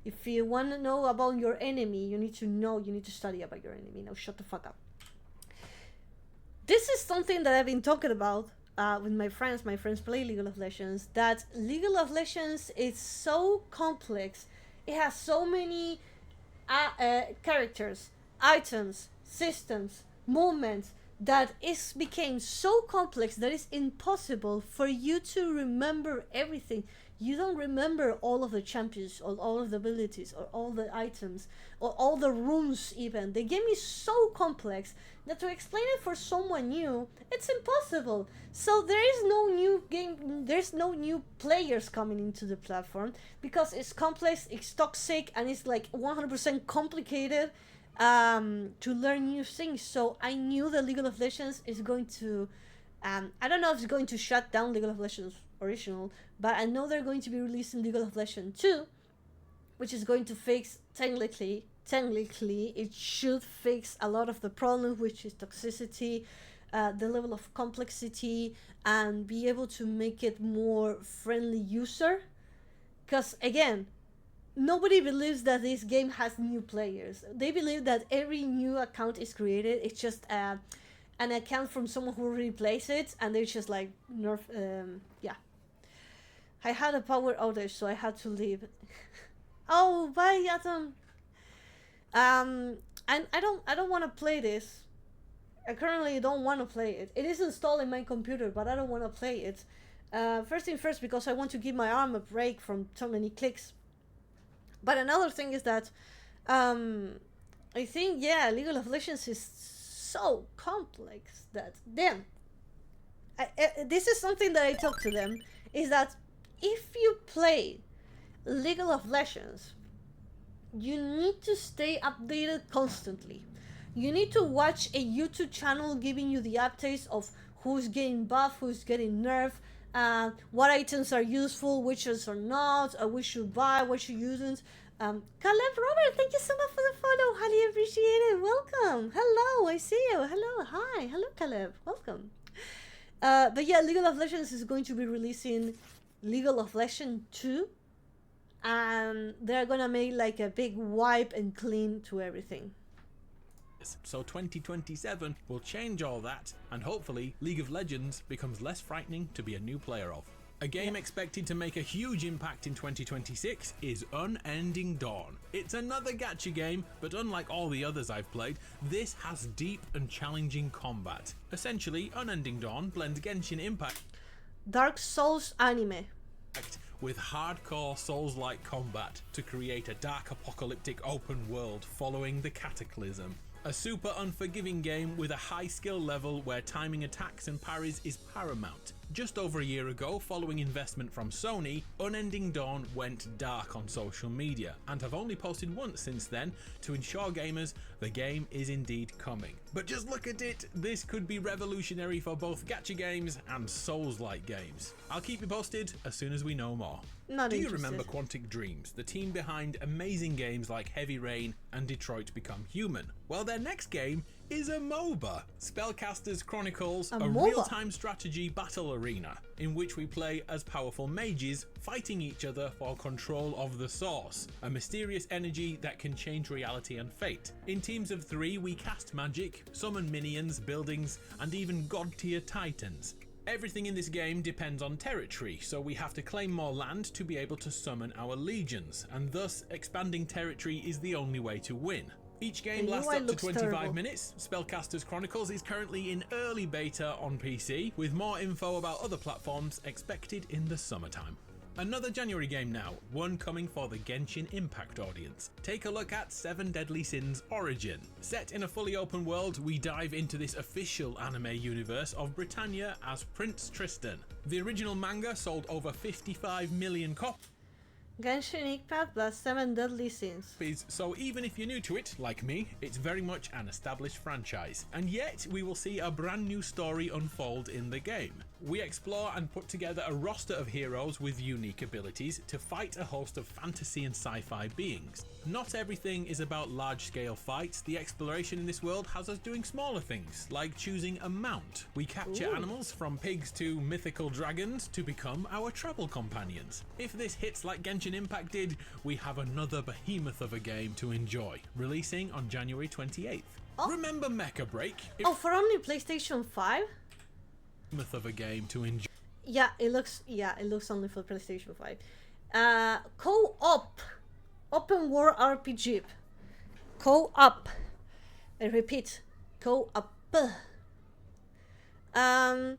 If you want to know about your enemy, you need to study about your enemy. Now shut the fuck up. This is something that I've been talking about with my friends. My friends play League of Legends. That League of Legends is so complex. It has so many characters, items, systems, movements, that it became so complex that it's impossible for you to remember everything. You don't remember all of the champions, or all of the abilities, or all the items, or all the runes even. The game is so complex that to explain it for someone new, it's impossible. So there is no new game, there's no new players coming into the platform, because it's complex, it's toxic, and it's like 100% complicated to learn new things. So I knew that League of Legends is going to I don't know if it's going to shut down League of Legends original, but I know they're going to be releasing League of Legends 2, which is going to fix technically it should fix a lot of the problems, which is toxicity, the level of complexity, and be able to make it more friendly user. Because again, nobody believes that this game has new players. They believe that every new account is created, it's just an account from someone who already plays it, and they're just like, yeah. I had a power outage, so I had to leave. Oh, bye, Atom. And I don't want to play this. I currently don't want to play it. It is installed in my computer, but I don't want to play it. First thing first, because I want to give my arm a break from so many clicks. But another thing is that I think, yeah, League of Legends is so complex that, damn, this is something that I talk to them, is that if you play League of Legends, you need to stay updated constantly. You need to watch a YouTube channel giving you the updates of who's getting buffed, who's getting nerfed, what items are useful, which ones are not, which should buy, what should use. Caleb Robert, thank you so much for the follow. Highly appreciate it. Welcome. Hello, I see you. Hello, hi. Hello, Caleb. Welcome. But yeah, League of Legends is going to be releasing League of Legends 2. And they're gonna make like a big wipe and clean to everything. So 2027 will change all that, and hopefully League of Legends becomes less frightening to be a new player of. A game expected to make a huge impact in 2026 is Unending Dawn. It's another gacha game, but unlike all the others I've played, this has deep and challenging combat. Essentially, Unending Dawn blends Genshin Impact Dark Souls anime with hardcore Souls-like combat to create a dark apocalyptic open world following the Cataclysm. A super unforgiving game with a high skill level where timing attacks and parries is paramount. Just over a year ago, following investment from Sony, Unending Dawn went dark on social media and have only posted once since then to ensure gamers the game is indeed coming. But just look at it, this could be revolutionary for both gacha games and Souls-like games. I'll keep you posted as soon as we know more. Do you remember Quantic Dreams, the team behind amazing games like Heavy Rain and Detroit Become Human? Well, their next game is a MOBA, Spellcasters Chronicles, a real-time strategy battle arena in which we play as powerful mages fighting each other for control of the Source, a mysterious energy that can change reality and fate. In teams of 3, we cast magic, summon minions, buildings, and even god-tier titans. Everything in this game depends on territory, so we have to claim more land to be able to summon our legions, and thus expanding territory is the only way to win. Each game lasts up to 25 minutes. Spellcasters Chronicles is currently in early beta on PC, with more info about other platforms expected in the summertime. Another January game now, one coming for the Genshin Impact audience. Take a look at 7 Deadly Sins Origin. Set in a fully open world, we dive into this official anime universe of Britannia as Prince Tristan. The original manga sold over 55 million copies. Genshin Impact plus 7 Deadly Sins. So even if you're new to it, like me, it's very much an established franchise. And yet, we will see a brand new story unfold in the game. We explore and put together a roster of heroes with unique abilities to fight a host of fantasy and sci-fi beings. Not everything is about large-scale fights. The exploration in this world has us doing smaller things, like choosing a mount. We capture animals from pigs to mythical dragons to become our travel companions. If this hits like Genshin Impact did, we have another behemoth of a game to enjoy, releasing on January 28th. Remember Mecha Break? For only PlayStation 5? Of a game to enjoy. Yeah, it looks only for PlayStation 5. Co-op, open world RPG. Co-op. I repeat, co-op. Yeah,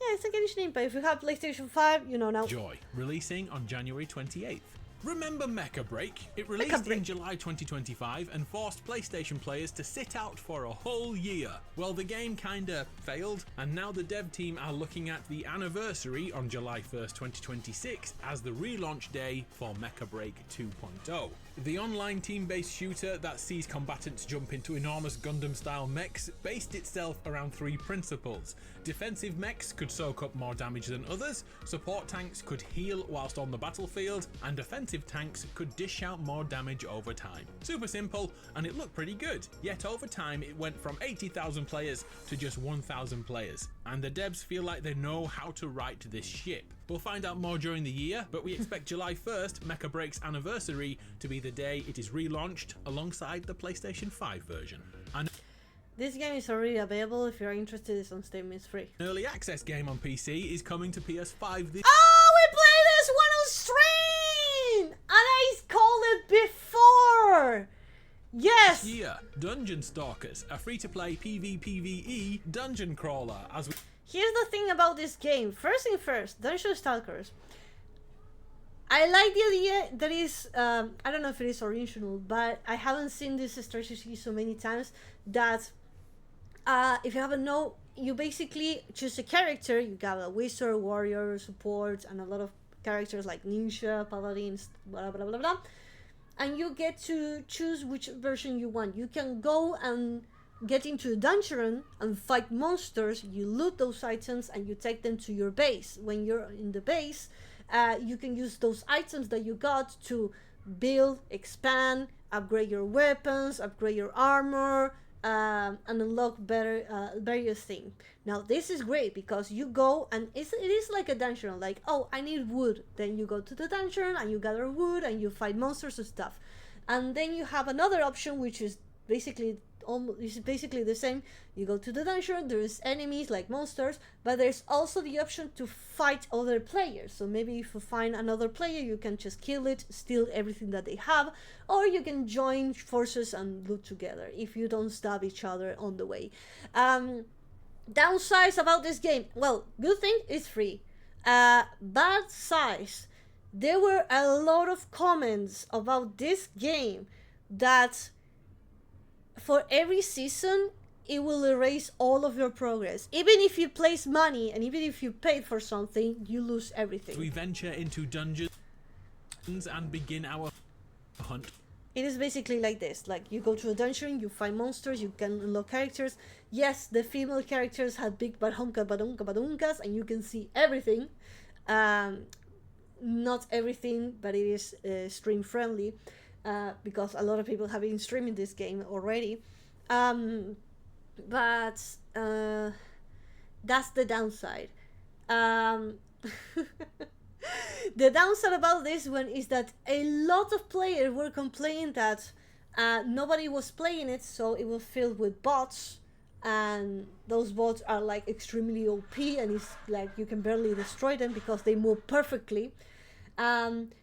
it's a Genshin Impact. If you have PlayStation 5, you know now. Joy, releasing on January 28th. Remember Mecha Break? It released in July 2025 and forced PlayStation players to sit out for a whole year. Well, the game kinda failed, and now the dev team are looking at the anniversary on July 1st, 2026 as the relaunch day for Mecha Break 2.0. The online team-based shooter that sees combatants jump into enormous Gundam-style mechs based itself around 3 principles. Defensive mechs could soak up more damage than others, support tanks could heal whilst on the battlefield, and offensive tanks could dish out more damage over time. Super simple, and it looked pretty good, yet over time it went from 80,000 players to just 1,000 players, and the devs feel like they know how to right this ship. We'll find out more during the year, but we expect July 1st, Mecha Break's anniversary, to be the day it is relaunched alongside the PlayStation 5 version. And this game is already available. If you're interested, it's on Steam. It's free. An early access game on PC is coming to PS5 this. Oh, we played this one on stream, and I called it before. Yes. Year, Dungeon Stalkers, a free-to-play PvPvE dungeon crawler. here's the thing about this game. First thing first, Dungeon Stalkers. I like the idea that is, I don't know if it is original, but I haven't seen this strategy so many times that if you haven't know, you basically choose a character. You got a wizard, warrior, support, and a lot of characters like ninja, paladins, blah blah blah blah. And you get to choose which version you want. You can go and get into a dungeon and fight monsters. You loot those items and you take them to your base. When you're in the base, you can use those items that you got to build, expand, upgrade your weapons, upgrade your armor, and unlock better various things. Now this is great because you go and it is like a dungeon. Like, oh, I need wood. Then you go to the dungeon and you gather wood and you fight monsters and stuff. And then you have another option which is basically the same. You go to the dungeon, there's enemies like monsters, but there's also the option to fight other players. So maybe if you find another player, you can just kill it, steal everything that they have, or you can join forces and loot together if you don't stab each other on the way. Downsides about this game, well, good thing it's free. Bad sides, there were a lot of comments about this game that for every season, it will erase all of your progress. Even if you place money and even if you paid for something, you lose everything. We venture into dungeons and begin our hunt. It is basically like this. Like, you go to a dungeon, you find monsters, you can unlock characters. Yes, the female characters have big badunkas, and you can see everything. Not everything, but it is stream friendly. Because a lot of people have been streaming this game already. But that's the downside. The downside about this one is that a lot of players were complaining that nobody was playing it, so it was filled with bots, and those bots are like extremely OP, and it's like you can barely destroy them because they move perfectly.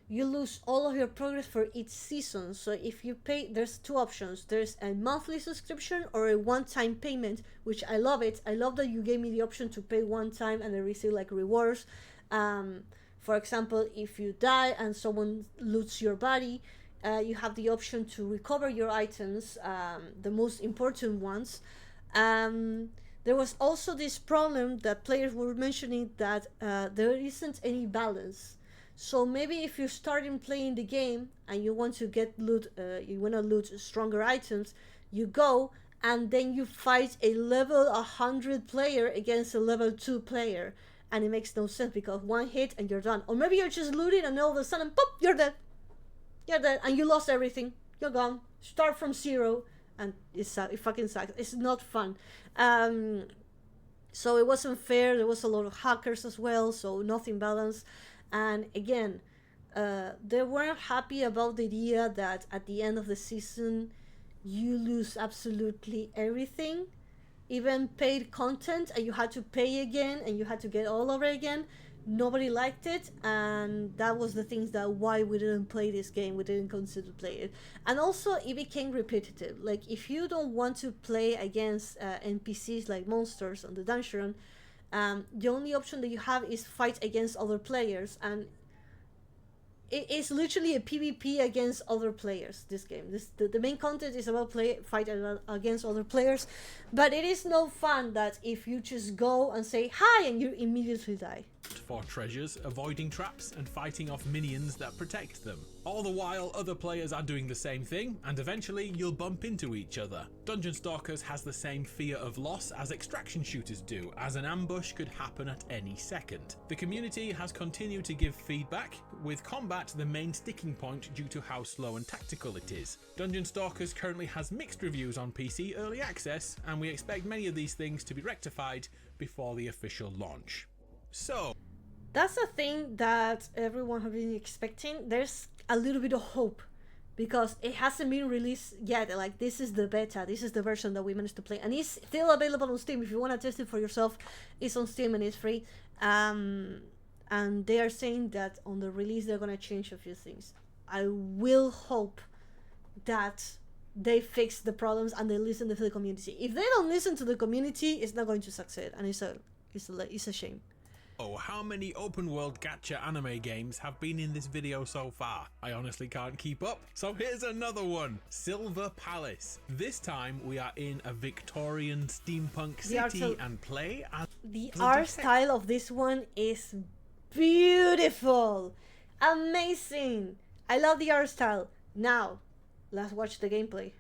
You lose all of your progress for each season. So if you pay, there's two options. There's a monthly subscription or a one-time payment, which I love it. I love that you gave me the option to pay one time and I receive like rewards. For example, if you die and someone loots your body, you have the option to recover your items, the most important ones. There was also this problem that players were mentioning that there isn't any balance. So maybe if you're starting playing the game and you want to get loot, you want to loot stronger items, you go and then you fight a level 100 player against a level 2 player, and it makes no sense because one hit and you're done. Or maybe you're just looting and all of a sudden, pop, you're dead. You're dead and you lost everything. You're gone. Start from zero, and it fucking sucks. It's not fun. So it wasn't fair. There was a lot of hackers as well, so nothing balanced. And again, they weren't happy about the idea that at the end of the season, you lose absolutely everything, even paid content, and you had to pay again, and you had to get all over again. Nobody liked it, and that was the things that why we didn't play this game. We didn't consider play it. And also, it became repetitive. Like, if you don't want to play against NPCs like monsters on the dungeon, the only option that you have is fight against other players, and it is literally a PvP against other players. This game, the main content is about fight against other players, but it is no fun that if you just go and say hi and you immediately die. For treasures, avoiding traps, and fighting off minions that protect them. All the while, other players are doing the same thing, and eventually you'll bump into each other. Dungeon Stalkers has the same fear of loss as extraction shooters do, as an ambush could happen at any second. The community has continued to give feedback, with combat the main sticking point due to how slow and tactical it is. Dungeon Stalkers currently has mixed reviews on PC Early Access, and we expect many of these things to be rectified before the official launch. So, that's a thing that everyone has been expecting. There's a little bit of hope because it hasn't been released yet. Like, this is the beta, this is the version that we managed to play, and it's still available on Steam. If you want to test it for yourself, it's on Steam and it's free. And they are saying that on the release they're gonna change a few things. I will hope that they fix the problems and they listen to the community. If they don't listen to the community, it's not going to succeed, and it's a It's a shame. Oh, how many open world gacha anime games have been in this video so far? I honestly can't keep up. So here's another one, Silver Palace. This time we are in a Victorian steampunk city and play as the art style of this one is beautiful, amazing. I love the art style. Now, let's watch the gameplay.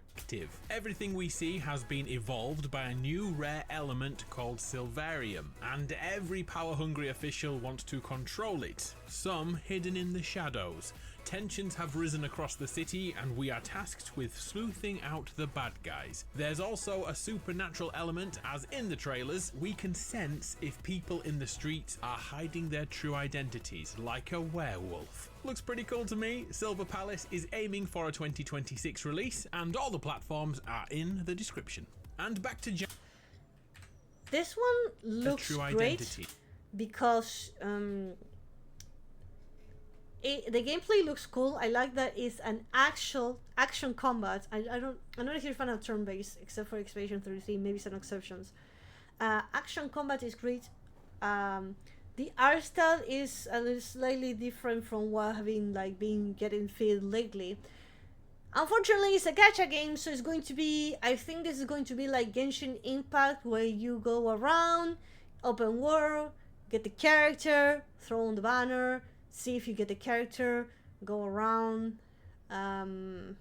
Everything we see has been evolved by a new rare element called Silvarium, and every power-hungry official wants to control it, some hidden in the shadows. Tensions have risen across the city and we are tasked with sleuthing out the bad guys. There's also a supernatural element, as in the trailers we can sense if people in the streets are hiding their true identities, like a werewolf. Looks pretty cool to me. Silver Palace is aiming for a 2026 release and all the platforms are in the description. And back to this one looks great because the gameplay looks cool. I like that it's an action combat. I'm not a huge fan of turn-based, except for Expedition 33, maybe some exceptions. Action combat is great. The art style is a little slightly different from what have been getting fed lately. Unfortunately, it's a gacha game, so it's going to be, I think this is going to be like Genshin Impact, where you go around, open world, get the character, throw on the banner, see if you get the character, go around, and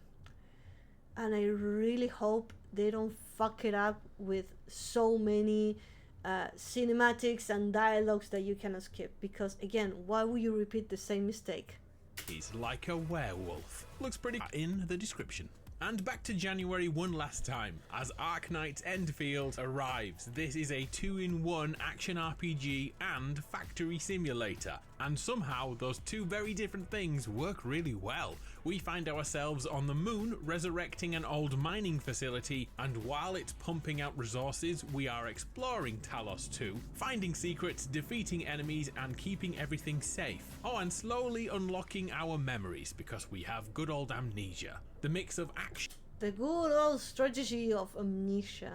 I really hope they don't fuck it up with so many cinematics and dialogues that you cannot skip, because again, why would you repeat the same mistake? He's like a werewolf. Looks pretty in the description. And back to January one last time, as Arknight's Endfield arrives. This is a 2-in-1 action RPG and factory simulator, and somehow those two very different things work really well. We find ourselves on the moon resurrecting an old mining facility, and while it's pumping out resources, we are exploring Talos 2, finding secrets, defeating enemies and keeping everything safe. Oh, and slowly unlocking our memories because we have good old amnesia. The mix of action. The good old strategy of amnesia.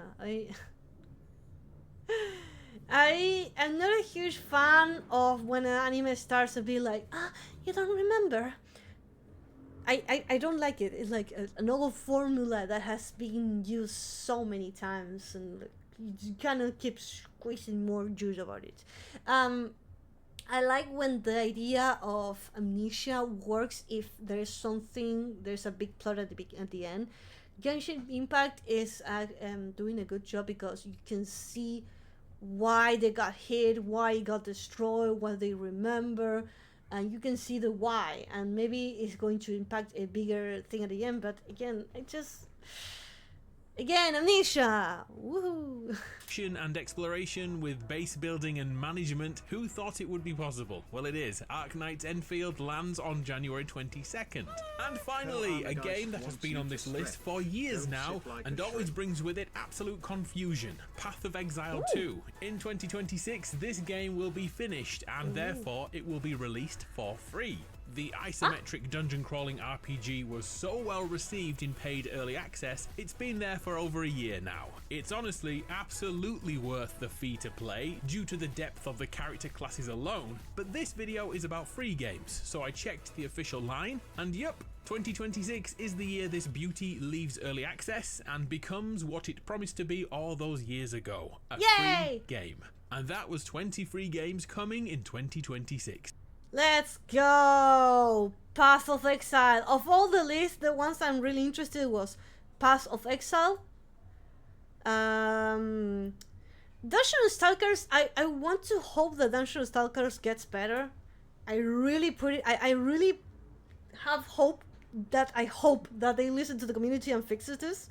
I am not a huge fan of when an anime starts to be like, you don't remember. I don't like it. It's like an old formula that has been used so many times, and you kind of keep squeezing more juice about it. I like when the idea of amnesia works if there's a big plot at the end. Genshin Impact is doing a good job because you can see why they got hit, why it got destroyed, what they remember, and you can see the why, and maybe it's going to impact a bigger thing at the end, but again, amnesia! Woohoo! And exploration with base building and management. Who thought it would be possible? Well, it is. Arknight's Endfield lands on January 22nd. And finally, a game that has been on this list for years now and always brings with it absolute confusion. Path of Exile 2. In 2026, this game will be finished and therefore it will be released for free. The isometric dungeon crawling RPG was so well received in paid early access, it's been there for over a year now. It's honestly absolutely worth the fee to play due to the depth of the character classes alone, but this video is about free games, so I checked the official line, and yup, 2026 is the year this beauty leaves early access and becomes what it promised to be all those years ago, a free game. And that was 20 free games coming in 2026. Let's go! Path of Exile. Of all the lists, the ones I'm really interested in was Path of Exile, Dungeon Stalkers. I want to hope that Dungeon Stalkers gets better. I really have hope that they listen to the community and fixes this.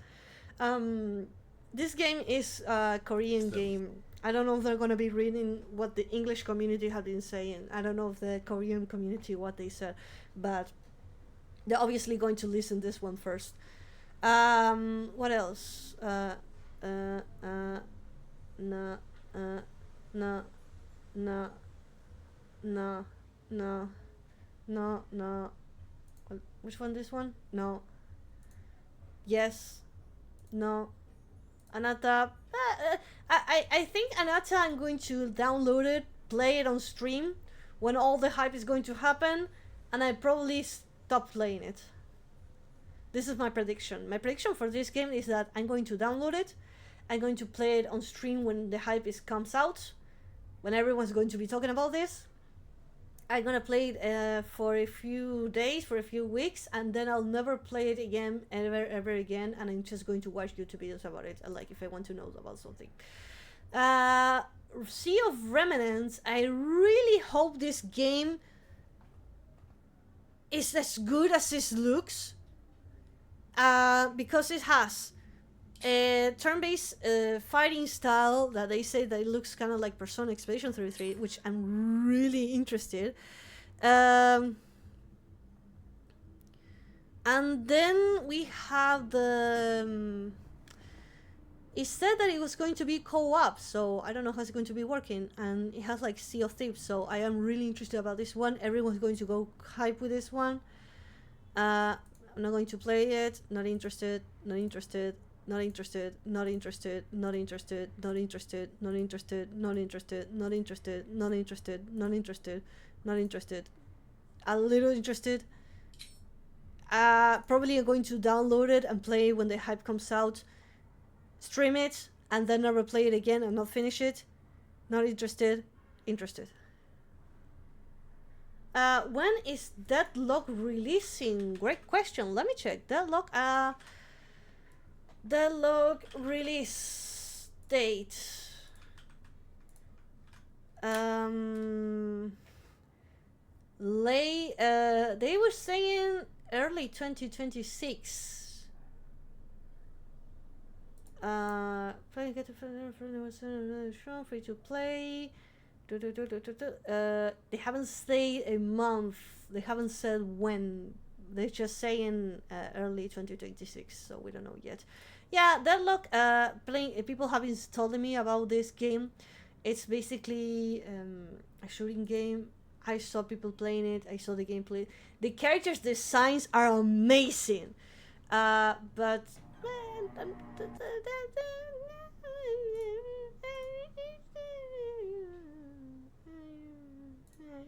This game is a Korean game. I don't know if they're going to be reading what the English community have been saying. I don't know if the Korean community, what they said, but they're obviously going to listen this one first. What else? No. Which one? This one? No. Yes. No. Anata. I think Anata, I'm going to download it, play it on stream when all the hype is going to happen, and I probably stop playing it. This is my prediction. My prediction for this game is that I'm going to download it, I'm going to play it on stream when the hype comes out, when everyone's going to be talking about this. I'm gonna play it for a few days, for a few weeks, and then I'll never play it again, ever again, and I'm just going to watch YouTube videos about it, like if I want to know about something. Sea of Remnants, I really hope this game is as good as it looks, because it has a turn-based fighting style that they say that it looks kind of like Persona Expedition 33, which I'm really interested. And then we have the... it said that it was going to be co-op, so I don't know how it's going to be working. And it has like Sea of Thieves, so I am really interested about this one. Everyone's going to go hype with this one. I'm not going to play it. Not interested. Not interested. Not interested, not interested, not interested, not interested, not interested, not interested, not interested, not interested, not interested, not interested. A little interested. Probably I'm going to download it and play when the hype comes out. Stream it and then never play it again and not finish it. Not interested. Interested. When is Deadlock releasing? Great question. Let me check. Deadlock release date. They were saying early 2026. Play get free to play. They haven't said a month. They haven't said when. They're just saying early 2026, so we don't know yet. Yeah, Deadlock, people have been telling me about this game. It's basically a shooting game. I saw people playing it. I saw the gameplay. The characters' designs are amazing. But...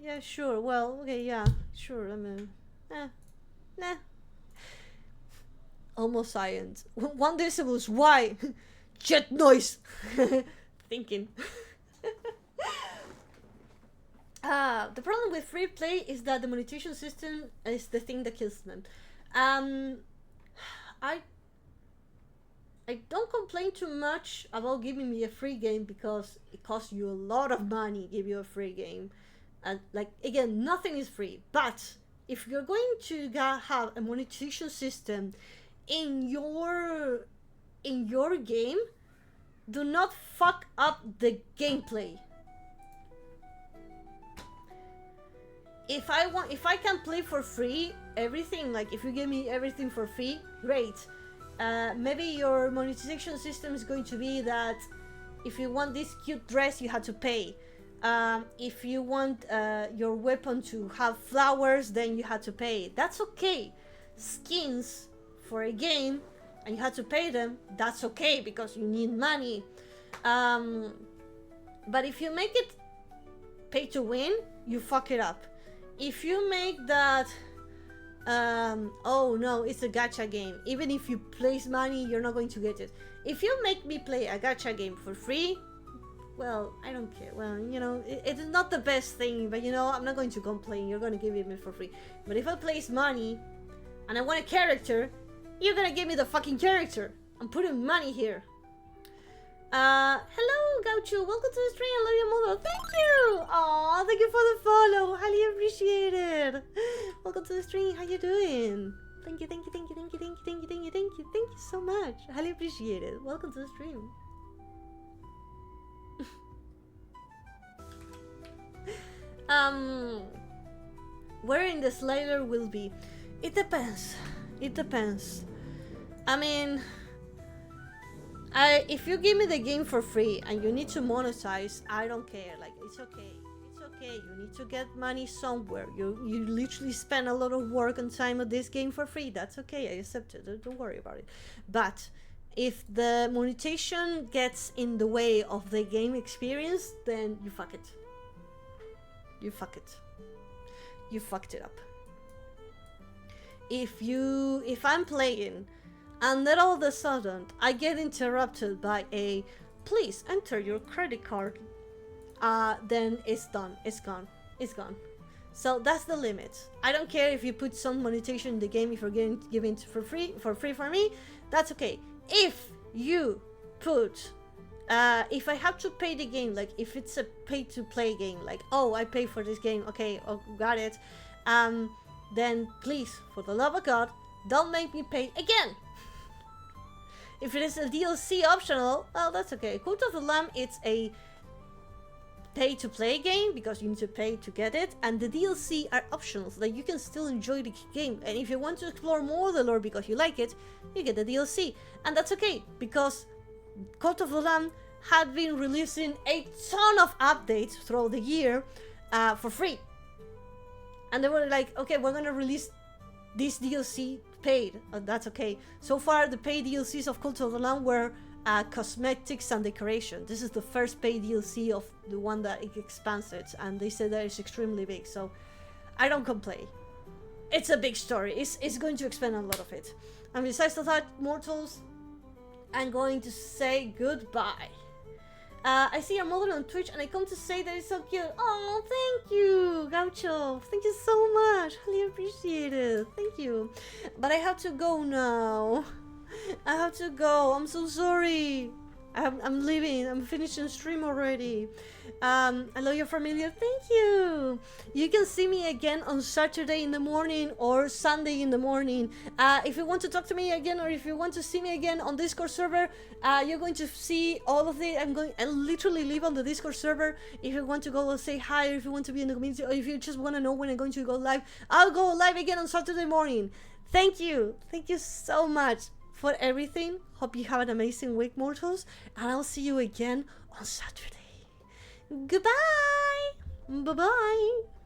yeah, sure. Well, okay, yeah, sure. I mean... nah. Almost science. 1 decibels. Why? Jet noise. Thinking. The problem with free play is that the monetization system is the thing that kills them. I don't complain too much about giving me a free game because it costs you a lot of money to give you a free game. And like again, nothing is free. But if you're going to have a monetization system in your game, do not fuck up the gameplay. If I can play for free everything, like if you give me everything for free, great. Maybe your monetization system is going to be that if you want this cute dress, you have to pay. If you want your weapon to have flowers, then you have to pay. That's okay. Skins for a game and you have to pay them, that's okay because you need money. But if you make it pay to win, you fuck it up. If you make that oh no, it's a gacha game, even if you place money, you're not going to get it. If you make me play a gacha game for free, well, I don't care. Well, you know, it's not the best thing, but you know, I'm not going to complain. You're going to give it me for free. But if I place money and I want a character, you're going to give me the fucking character. I'm putting money here. Hello, Gaucho. Welcome to the stream. I love your mother. Thank you. Aw, thank you for the follow. Highly appreciated. Welcome to the stream. How you doing? Thank you, thank you, thank you, thank you, thank you, thank you, thank you, thank you. Thank you so much. Highly appreciated. Welcome to the stream. Where in the slider will be? It depends. It depends. I mean, if you give me the game for free and you need to monetize, I don't care. Like, it's okay. It's okay. You need to get money somewhere. You literally spend a lot of work and time on this game for free. That's okay. I accept it. Don't worry about it. But If the monetization gets in the way of the game experience, then you fuck it. You fuck it. You fucked it up. If I'm playing and then all of a sudden I get interrupted by a please enter your credit card, then it's done. It's gone. It's gone. So that's the limit. I don't care if you put some monetization in the game. If you're giving it for free for me, that's okay. If you put if I have to pay the game, like if it's a pay to play game, like, oh, I pay for this game, okay, oh, got it, then please, for the love of God, don't make me pay again. If it is a DLC optional, well, that's okay. Cult of the Lamb, it's a pay to play game because you need to pay to get it, and the DLC are optionals. Like, you can still enjoy the game, and if you want to explore more of the lore because you like it, you get the DLC, and that's okay because Cult of the Lamb had been releasing a ton of updates throughout the year for free, and they were like, okay, we're gonna release this DLC paid. That's okay. So far, the paid DLCs of Cult of the Lamb were cosmetics and decoration. This is the first paid DLC of the one that it expands it, and they said that it's extremely big, so I don't complain. It's a big story. It's going to expand a lot of it. And besides that, mortals, I'm going to say goodbye. I see your mother on Twitch and I come to say that it's so cute. Oh, thank you, Gaucho. Thank you so much. Really appreciate it. Thank you. But I have to go now. I have to go. I'm so sorry. I'm leaving. I'm finishing stream already. I love your familiar. Thank you. You can see me again on Saturday in the morning or Sunday in the morning. If you want to talk to me again, or if you want to see me again on Discord server, you're going to see all of it. I literally live on the Discord server. If you want to go say hi, or if you want to be in the community, or if you just want to know when I'm going to go live, I'll go live again on Saturday morning. Thank you. Thank you so much for everything. Hope you have an amazing week, mortals, and I'll see you again on Saturday. Goodbye. Bye-bye.